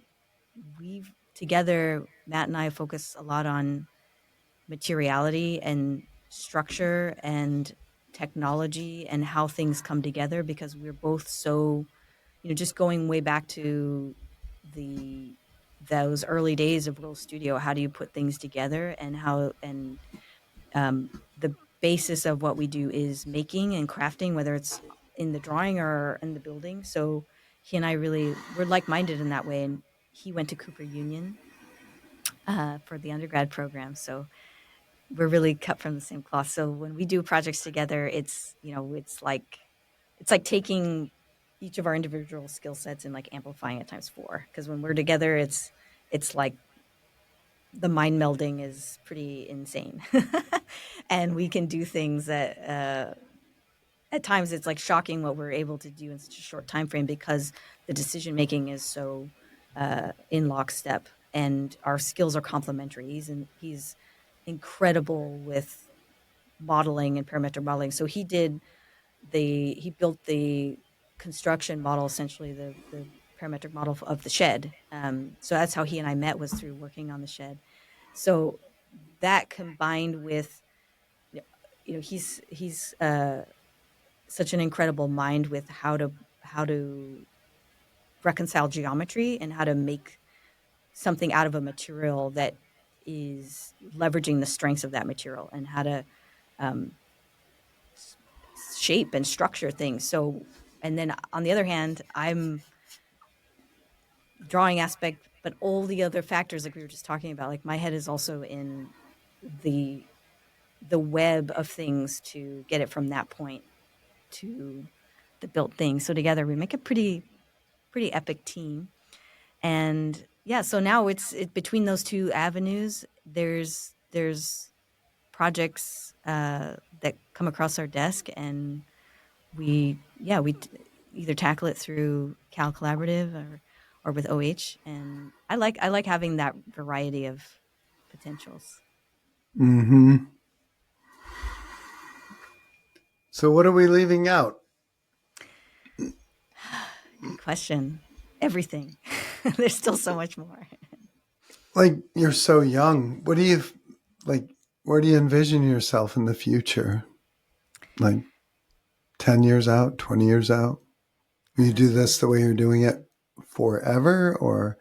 together, Matt and I focus a lot on materiality and structure and technology and how things come together, because we're both so, just going way back to the those early days of Roll Studio. How do you put things together, and the basis of what we do is making and crafting, whether it's in the drawing or in the building. So he and I we're like-minded in that way. And he went to Cooper Union for the undergrad program. So we're really cut from the same cloth. So when we do projects together, it's like taking each of our individual skill sets and like amplifying it times four. Because when we're together, it's like the mind melding is pretty insane, and we can do things that at times it's like shocking what we're able to do in such a short time frame, because the decision making is so in lockstep, and our skills are complementary. He's incredible with modeling and parametric modeling. So he built the construction model, essentially the parametric model of the shed. So that's how he and I met, was through working on the shed. So that combined with, he's such an incredible mind with how to reconcile geometry and how to make something out of a material that is leveraging the strengths of that material, and how to um, shape and structure things. So, and then on the other hand, I'm drawing aspect, but all the other factors, like we were just talking about, like my head is also in the the web of things to get it from that point to the built thing. So together we make a pretty epic team. And yeah, so now between those two avenues, there's projects that come across our desk, and we either tackle it through Cal Collaborative or with OH. And I like having that variety of potentials. Mm-hmm. So what are we leaving out? Good question. Everything. There's still so much more. Like, you're so young. What do you like? Where do you envision yourself in the future? Like 10 years out, 20 years out? Will you do this the way you're doing it forever, or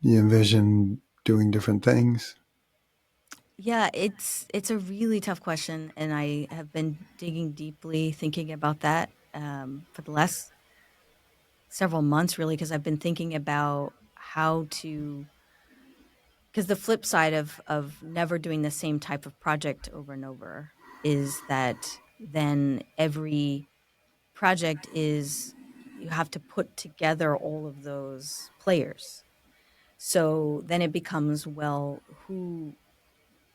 do you envision doing different things? Yeah, it's a really tough question, and I have been digging deeply, thinking about that for the last several months, really, because I've been thinking about how to. Because the flip side of never doing the same type of project over and over is that then every project is, you have to put together all of those players. So then it becomes, well, who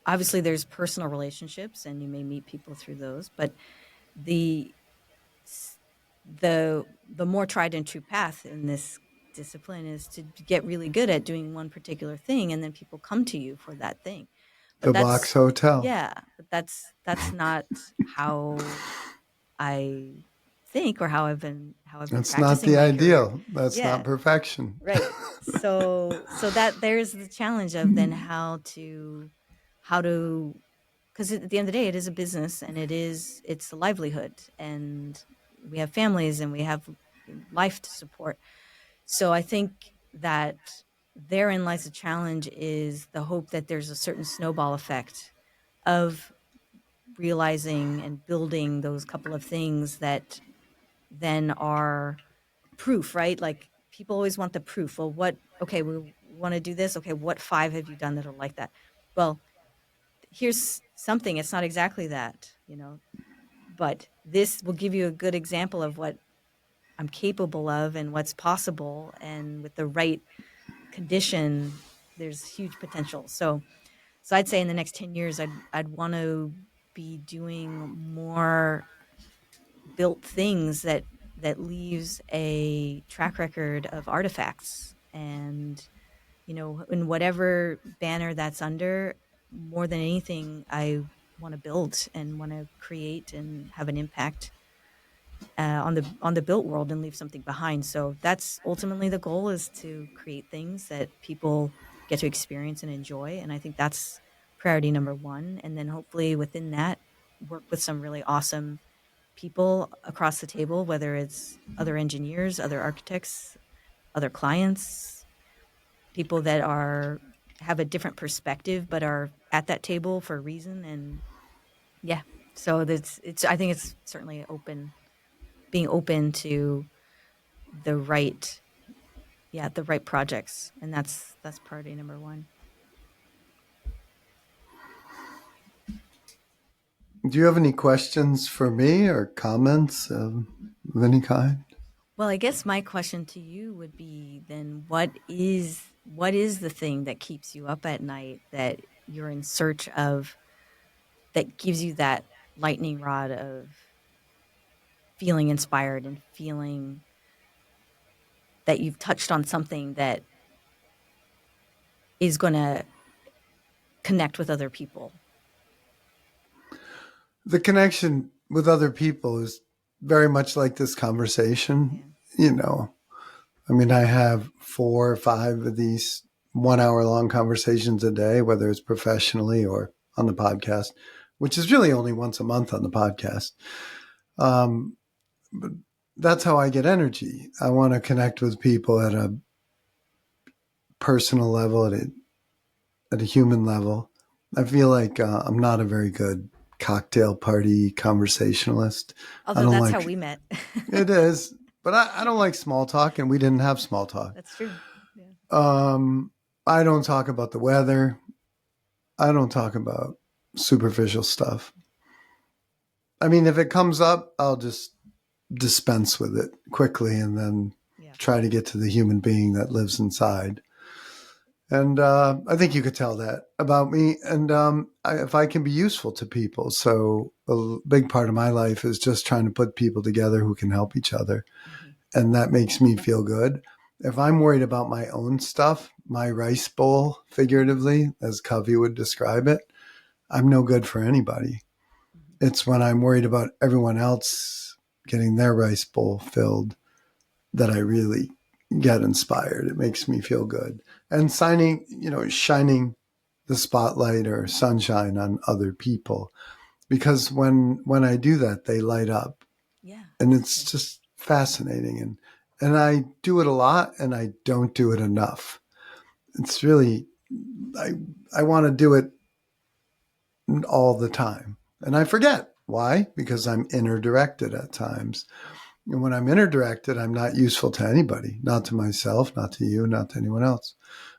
obviously there's personal relationships and you may meet people through those, but the the more tried and true path in this discipline is to get really good at doing one particular thing, and then people come to you for that thing. But The Box that's Hotel. yeah, but that's not how I think, or how I've been That's not practicing the my career. ideal. That's not Yeah, perfection. right. So that there's the challenge of then how to because at the end of the day, it is a business, and it's a livelihood, and we have families and we have life to support. So I think that therein lies the challenge, is the hope that there's a certain snowball effect of realizing and building those couple of things that then are proof, right? Like people always want the proof. Well, okay, we want to do this. Okay, what five have you done that are like that? Well, here's something. It's not exactly that, but this will give you a good example of what I'm capable of and what's possible. And with the right condition, there's huge potential. So I'd say in the next 10 years, I'd want to be doing more built things that leaves a track record of artifacts. And, in whatever banner that's under, more than anything, I want to build and want to create and have an impact on the built world and leave something behind. So that's ultimately the goal, is to create things that people get to experience and enjoy. And I think that's priority number one. And then hopefully within that, work with some really awesome people across the table, whether it's other engineers, other architects, other clients, people that have a different perspective but are at that table for a reason. And yeah, so I think it's certainly being open to the right projects, and that's priority number one. Do you have any questions for me or comments of any kind? Well, I guess my question to you would be then, what is the thing that keeps you up at night, that you're in search of, that gives you that lightning rod of feeling inspired and feeling that you've touched on something that is going to connect with other people? The connection with other people is very much like this conversation. Yeah. I mean, I have 4 or 5 of these 1-hour long conversations a day, whether it's professionally or on the podcast, which is really only once a month on the podcast. But that's how I get energy. I want to connect with people at a personal level, at a human level. I feel like I'm not a very good cocktail party conversationalist. Although that's how we met. It is, but I don't like small talk, and we didn't have small talk. That's true. Yeah. I don't talk about the weather. I don't talk about superficial stuff. I mean, if it comes up, I'll just dispense with it quickly and then try to get to the human being that lives inside. And I think you could tell that about me. And if I can be useful to people. So a big part of my life is just trying to put people together who can help each other. Mm-hmm. And that makes me feel good. If I'm worried about my own stuff, my rice bowl, figuratively, as Covey would describe it, I'm no good for anybody. Mm-hmm. It's when I'm worried about everyone else getting their rice bowl filled that I really get inspired. It makes me feel good. And shining the spotlight or sunshine on other people, because when I do that, they light up. Yeah. And it's just fascinating. And I do it a lot, and I don't do it enough. It's really, I want to do it all the time. And I forget. Why? Because I'm inner directed at times. And when I'm inner directed, I'm not useful to anybody, not to myself, not to you, not to anyone else.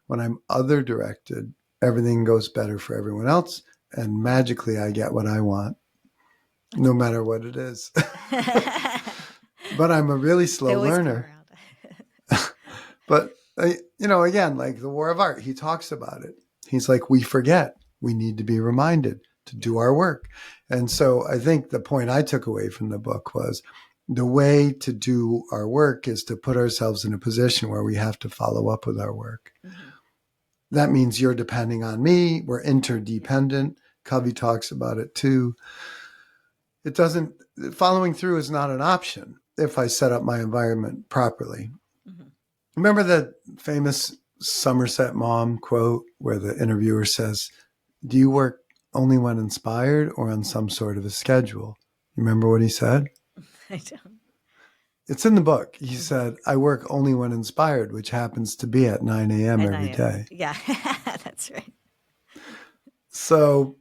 When I'm other directed, everything goes better for everyone else. And magically, I get what I want, no matter what it is. But I'm a really slow learner. But, again, like the War of Art, he talks about it. He's like, we forget. We need to be reminded to do our work. And so I think the point I took away from the book was, the way to do our work is to put ourselves in a position where we have to follow up with our work. Mm-hmm. That means you're depending on me. We're interdependent. Covey talks about it too. Following through is not an option if I set up my environment properly. Mm-hmm. Remember the famous Somerset Maugham quote where the interviewer says, do you work only when inspired or on some sort of a schedule? You remember what he said? I don't. It's in the book. He said, I work only when inspired, which happens to be at 9 a.m. every day. Yeah, that's right. So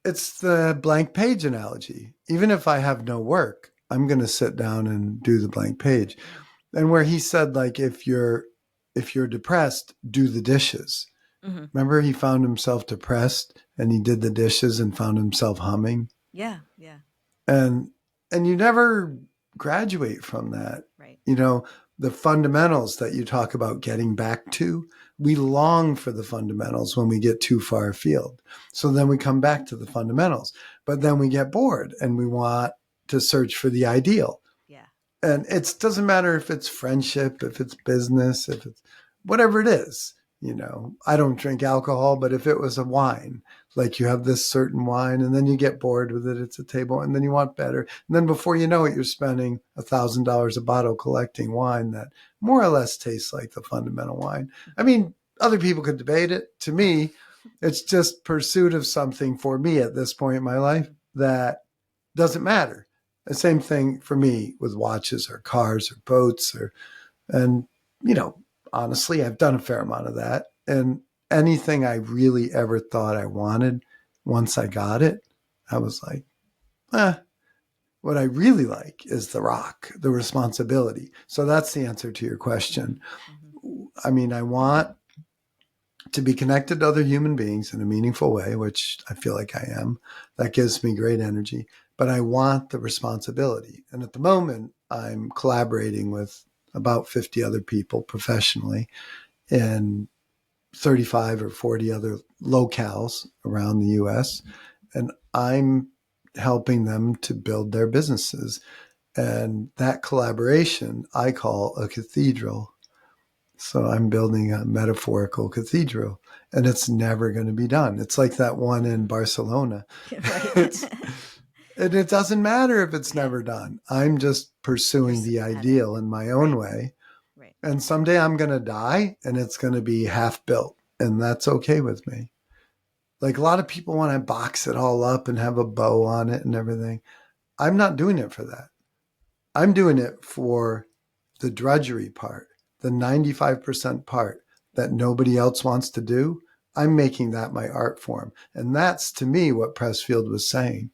it's the blank page analogy. Even if I have no work, I'm going to sit down and do the blank page. And where he said, like, if you're depressed, do the dishes. Mm-hmm. Remember, he found himself depressed and he did the dishes and found himself humming. Yeah. And you never graduate from that. Right. The fundamentals that you talk about getting back to, We long for the fundamentals when we get too far afield. So then we come back to the fundamentals, but then we get bored and we want to search for the ideal. Yeah. And it doesn't matter if it's friendship, if it's business, if it's whatever it is. I don't drink alcohol, but if it was a wine, like you have this certain wine and then you get bored with it, it's a table, and then you want better. And then before you know it, you're spending $1,000 a bottle collecting wine that more or less tastes like the fundamental wine. I mean, other people could debate it. To me, it's just pursuit of something for me at this point in my life that doesn't matter. The same thing for me with watches or cars or boats and honestly, I've done a fair amount of that. And anything I really ever thought I wanted, once I got it, I was like, what I really like is the rock, the responsibility. So that's the answer to your question. I mean, I want to be connected to other human beings in a meaningful way, which I feel like I am. That gives me great energy. But I want the responsibility. And at the moment, I'm collaborating with about 50 other people professionally in 35 or 40 other locales around the US. And I'm helping them to build their businesses. And that collaboration I call a cathedral. So I'm building a metaphorical cathedral, and it's never going to be done. It's like that one in Barcelona. Right. And it doesn't matter if it's never done. I'm just pursuing the ideal in my own way. Right. And someday I'm going to die and it's going to be half built. And that's okay with me. Like a lot of people want to box it all up and have a bow on it and everything. I'm not doing it for that. I'm doing it for the drudgery part, the 95% part that nobody else wants to do. I'm making that my art form. And that's to me what Pressfield was saying.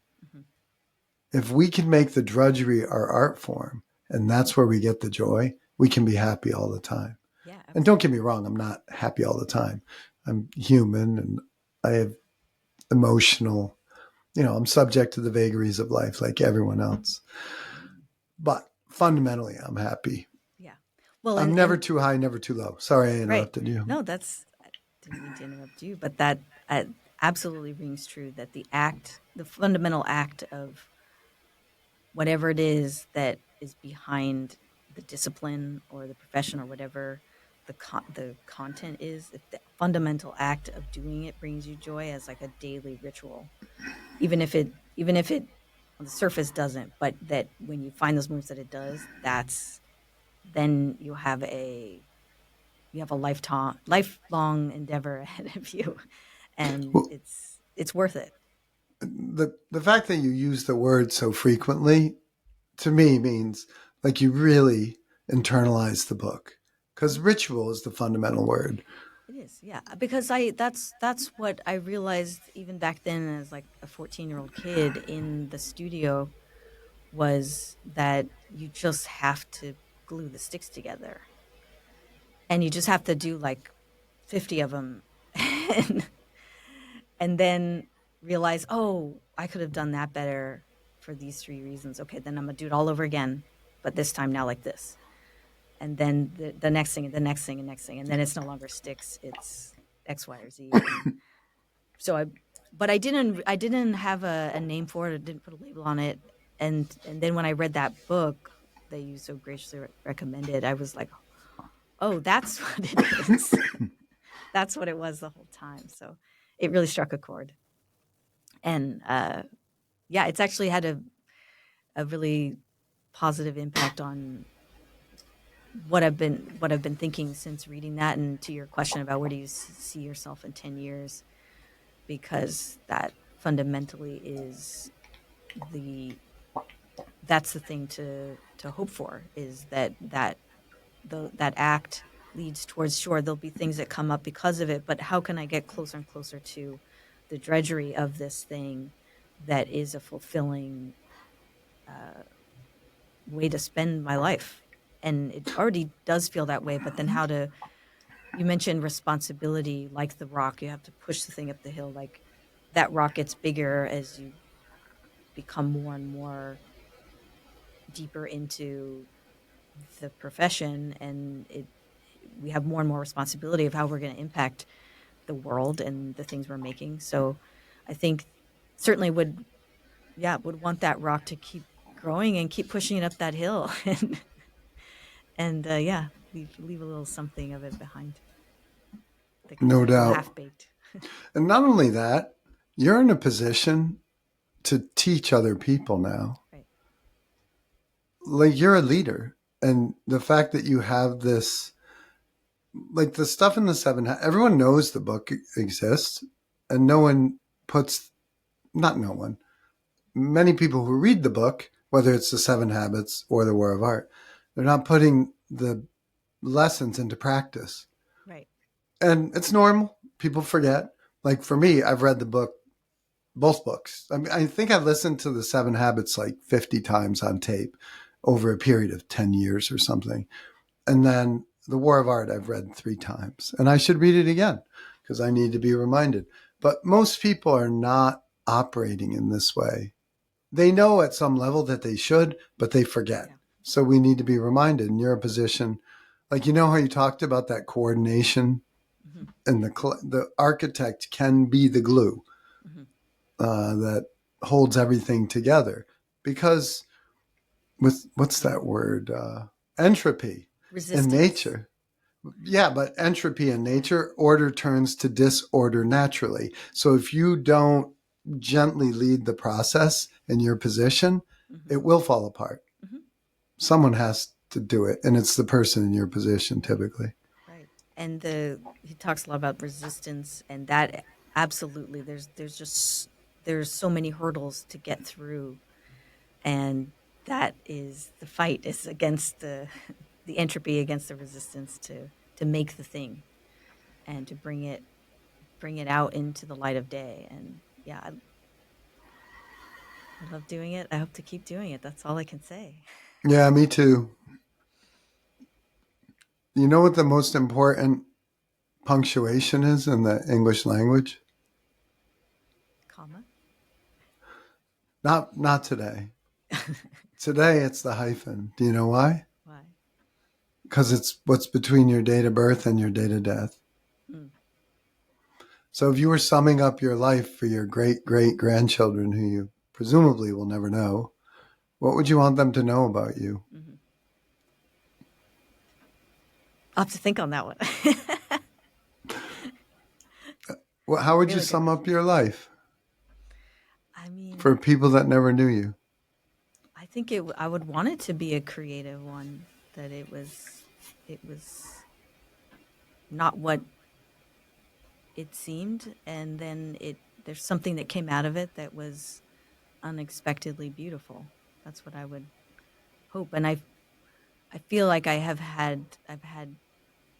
If we can make the drudgery our art form, and that's where we get the joy, we can be happy all the time. Yeah. Absolutely. And don't get me wrong, I'm not happy all the time. I'm human and I have emotional, I'm subject to the vagaries of life like everyone else. But fundamentally, I'm happy. Yeah. Well, I'm never too high, never too low. Sorry I interrupted you. No, I didn't mean to interrupt you, but that absolutely rings true that the fundamental act of whatever it is that is behind the discipline or the profession or whatever the content is, if the fundamental act of doing it brings you joy as like a daily ritual, even if it on the surface doesn't, but that when you find those moments that it does, then you have a lifelong endeavor ahead of you, and Well, it's worth it. the fact that you use the word so frequently to me means like you really internalize the book, because ritual is the fundamental word. It is, yeah, because that's what I realized even back then as like a 14-year-old kid in the studio, was that you just have to glue the sticks together, and you just have to do like 50 of them, and, and then realize, oh, I could have done that better for these 3 reasons. Okay, then I'm gonna do it all over again, but this time now like this. And then the next thing, and the next thing, and next thing, and then it's no longer sticks; it's X, Y, or Z. And so I didn't have a name for it. I didn't put a label on it. And then when I read that book that you so graciously recommended, I was like, oh, that's what it is. That's what it was the whole time. So it really struck a chord. And yeah, it's actually had a really positive impact on what I've been thinking since reading that. And to your question about where do you see yourself in 10 years, because that fundamentally is that's the thing to hope for, is that act leads towards, sure, there'll be things that come up because of it, but how can I get closer and closer to the drudgery of this thing that is a fulfilling way to spend my life. And it already does feel that way, but then you mentioned responsibility, like the rock, you have to push the thing up the hill. Like that rock gets bigger as you become more and more deeper into the profession, and we have more and more responsibility of how we're going to impact the world and the things we're making. So I think certainly would want that rock to keep growing and keep pushing it up that hill and yeah, leave a little something of it behind that could No stay a little doubt. half baked. And not only that, you're in a position to teach other people now. Right. Like you're a leader. And the fact that you have this, like the stuff in the seven, everyone knows the book exists, and no one puts, not no one, many people who read the book, whether it's the Seven Habits or the War of Art, they're not putting the lessons into practice. Right. And it's normal. People forget. Like for me, I've read the book, both books. I mean, I think I've listened to the Seven Habits like 50 times on tape over a period of 10 years or something. And then The War of Art, I've read 3 times. And I should read it again because I need to be reminded. But most people are not operating in this way. They know at some level that they should, but they forget. Yeah. So we need to be reminded. And you're in a position, like, you know how you talked about that coordination, Mm-hmm. and the architect can be the glue Mm-hmm. that holds everything together. Because with, what's that word? Entropy in Resistance. nature. Yeah, but entropy in nature, order turns to disorder naturally. So if you don't gently lead the process in your position, Mm-hmm. it will fall apart. Mm-hmm. Someone has to do it, and it's the person in your position typically. Right. And he talks a lot about resistance, and that absolutely there's so many hurdles to get through, and that is the fight is against the entropy, against the resistance to make the thing and to bring it out into the light of day. And yeah, I love doing it. I hope to keep doing it. That's all I can say. Yeah, me too. You know what the most important punctuation is in the English language? Comma. Not today. Today it's the hyphen. Do you know why? Why? Because it's what's between your date of birth and your date of death. Mm. So if you were summing up your life for your great great grandchildren who you presumably will never know, what would you want them to know about you? Mm-hmm. I'll have to think on that one. Well, how would you Really good sum up question. your life I mean, for people that never knew you? I think I would want it to be a creative one. That it was not what it seemed, and then there's something that came out of it that was unexpectedly beautiful. That's what I would hope, and I feel like I've had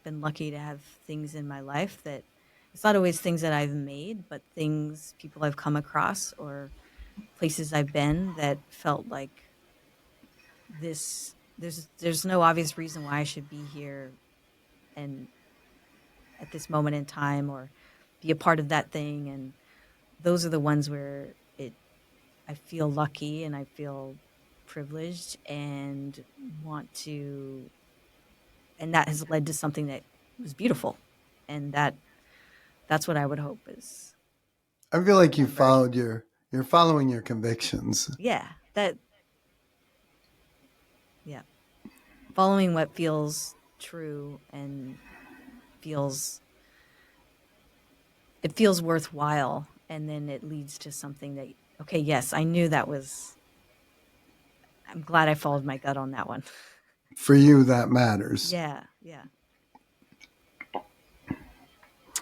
been lucky to have things in my life that it's not always things that I've made, but things people I've come across or places I've been that felt like this there's no obvious reason why I should be here and at this moment in time or be a part of that thing, and those are the ones where it I feel lucky and I feel privileged and want to, and that has led to something that was beautiful, and that's what I would hope is I feel like remembered. you're following your convictions. Yeah, yeah, following what feels true and feels it feels worthwhile, and then it leads to something that okay, yes, I knew that was. I'm glad I followed my gut on that one. For you, that matters. Yeah, yeah.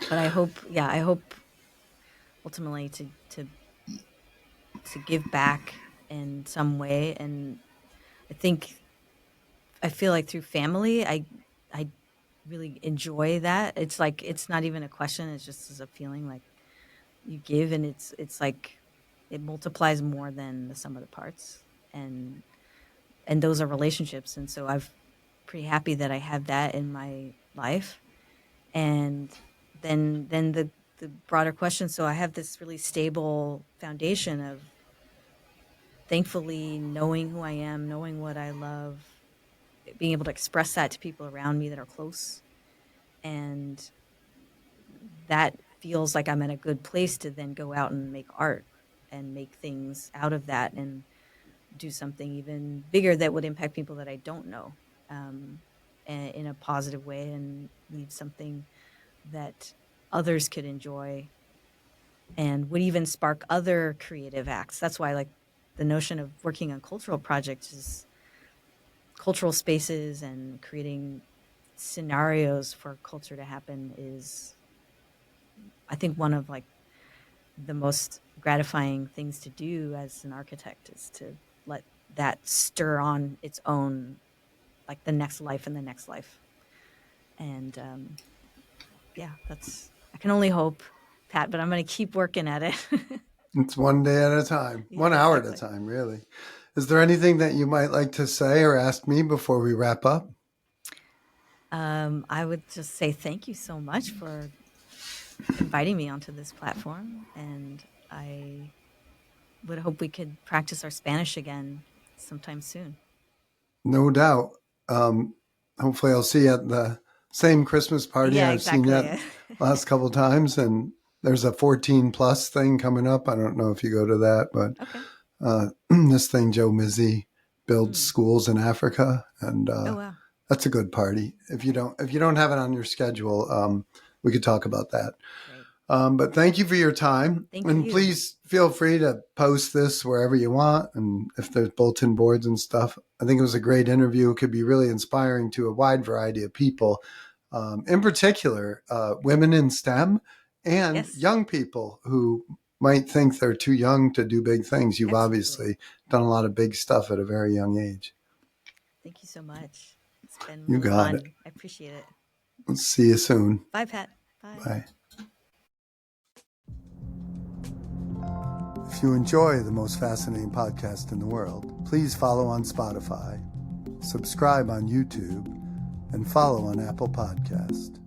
But I hope ultimately to give back in some way, and I think I feel like through family, I really enjoy that. It's like it's not even a question; it's just as a feeling like you give, and it's like it multiplies more than the sum of the parts, and those are relationships, and so I've pretty happy that I have that in my life, and then the broader question. So I have this really stable foundation of thankfully knowing who I am, knowing what I love, being able to express that to people around me that are close, And that feels like I'm in a good place to then go out and make art and make things out of that and do something even bigger that would impact people that I don't know, in a positive way, and leave something that others could enjoy and would even spark other creative acts. That's why, like, the notion of working on cultural projects is cultural spaces and creating scenarios for culture to happen is, I think, one of like the most gratifying things to do as an architect, is to let that stir on its own, like the next life and the next life. And yeah, I can only hope, Pat, but I'm going to keep working at it. It's one day at a time, Yeah, 1 hour at a exactly. time, really. Is there anything that you might like to say or ask me before we wrap up? I would just say thank you so much for inviting me onto this platform, and I would hope we could practice our Spanish again sometime soon. No doubt. Hopefully, I'll see you at the same Christmas party Yeah, I've seen you exactly. at last couple of times. And there's a 14 plus thing coming up. I don't know if you go to that, but Okay. this thing, Joe Mizzi builds Mm. schools in Africa, and Oh, wow. that's a good party. If you don't have it on your schedule, we could talk about that. Great. But thank you for your time. Thank And you. please feel free to post this wherever you want. And if there's bulletin boards and stuff, I think it was a great interview. It could be really inspiring to a wide variety of people, in particular, women in STEM and Yes, young people who might think they're too young to do big things. You've absolutely. obviously done a lot of big stuff at a very young age. Thank you so much. It's been You really got it. fun. I appreciate it. Let's see you soon. Bye, Pat. Bye. Bye. If you enjoy the most fascinating podcast in the world, please follow on Spotify, subscribe on YouTube, and follow on Apple Podcast.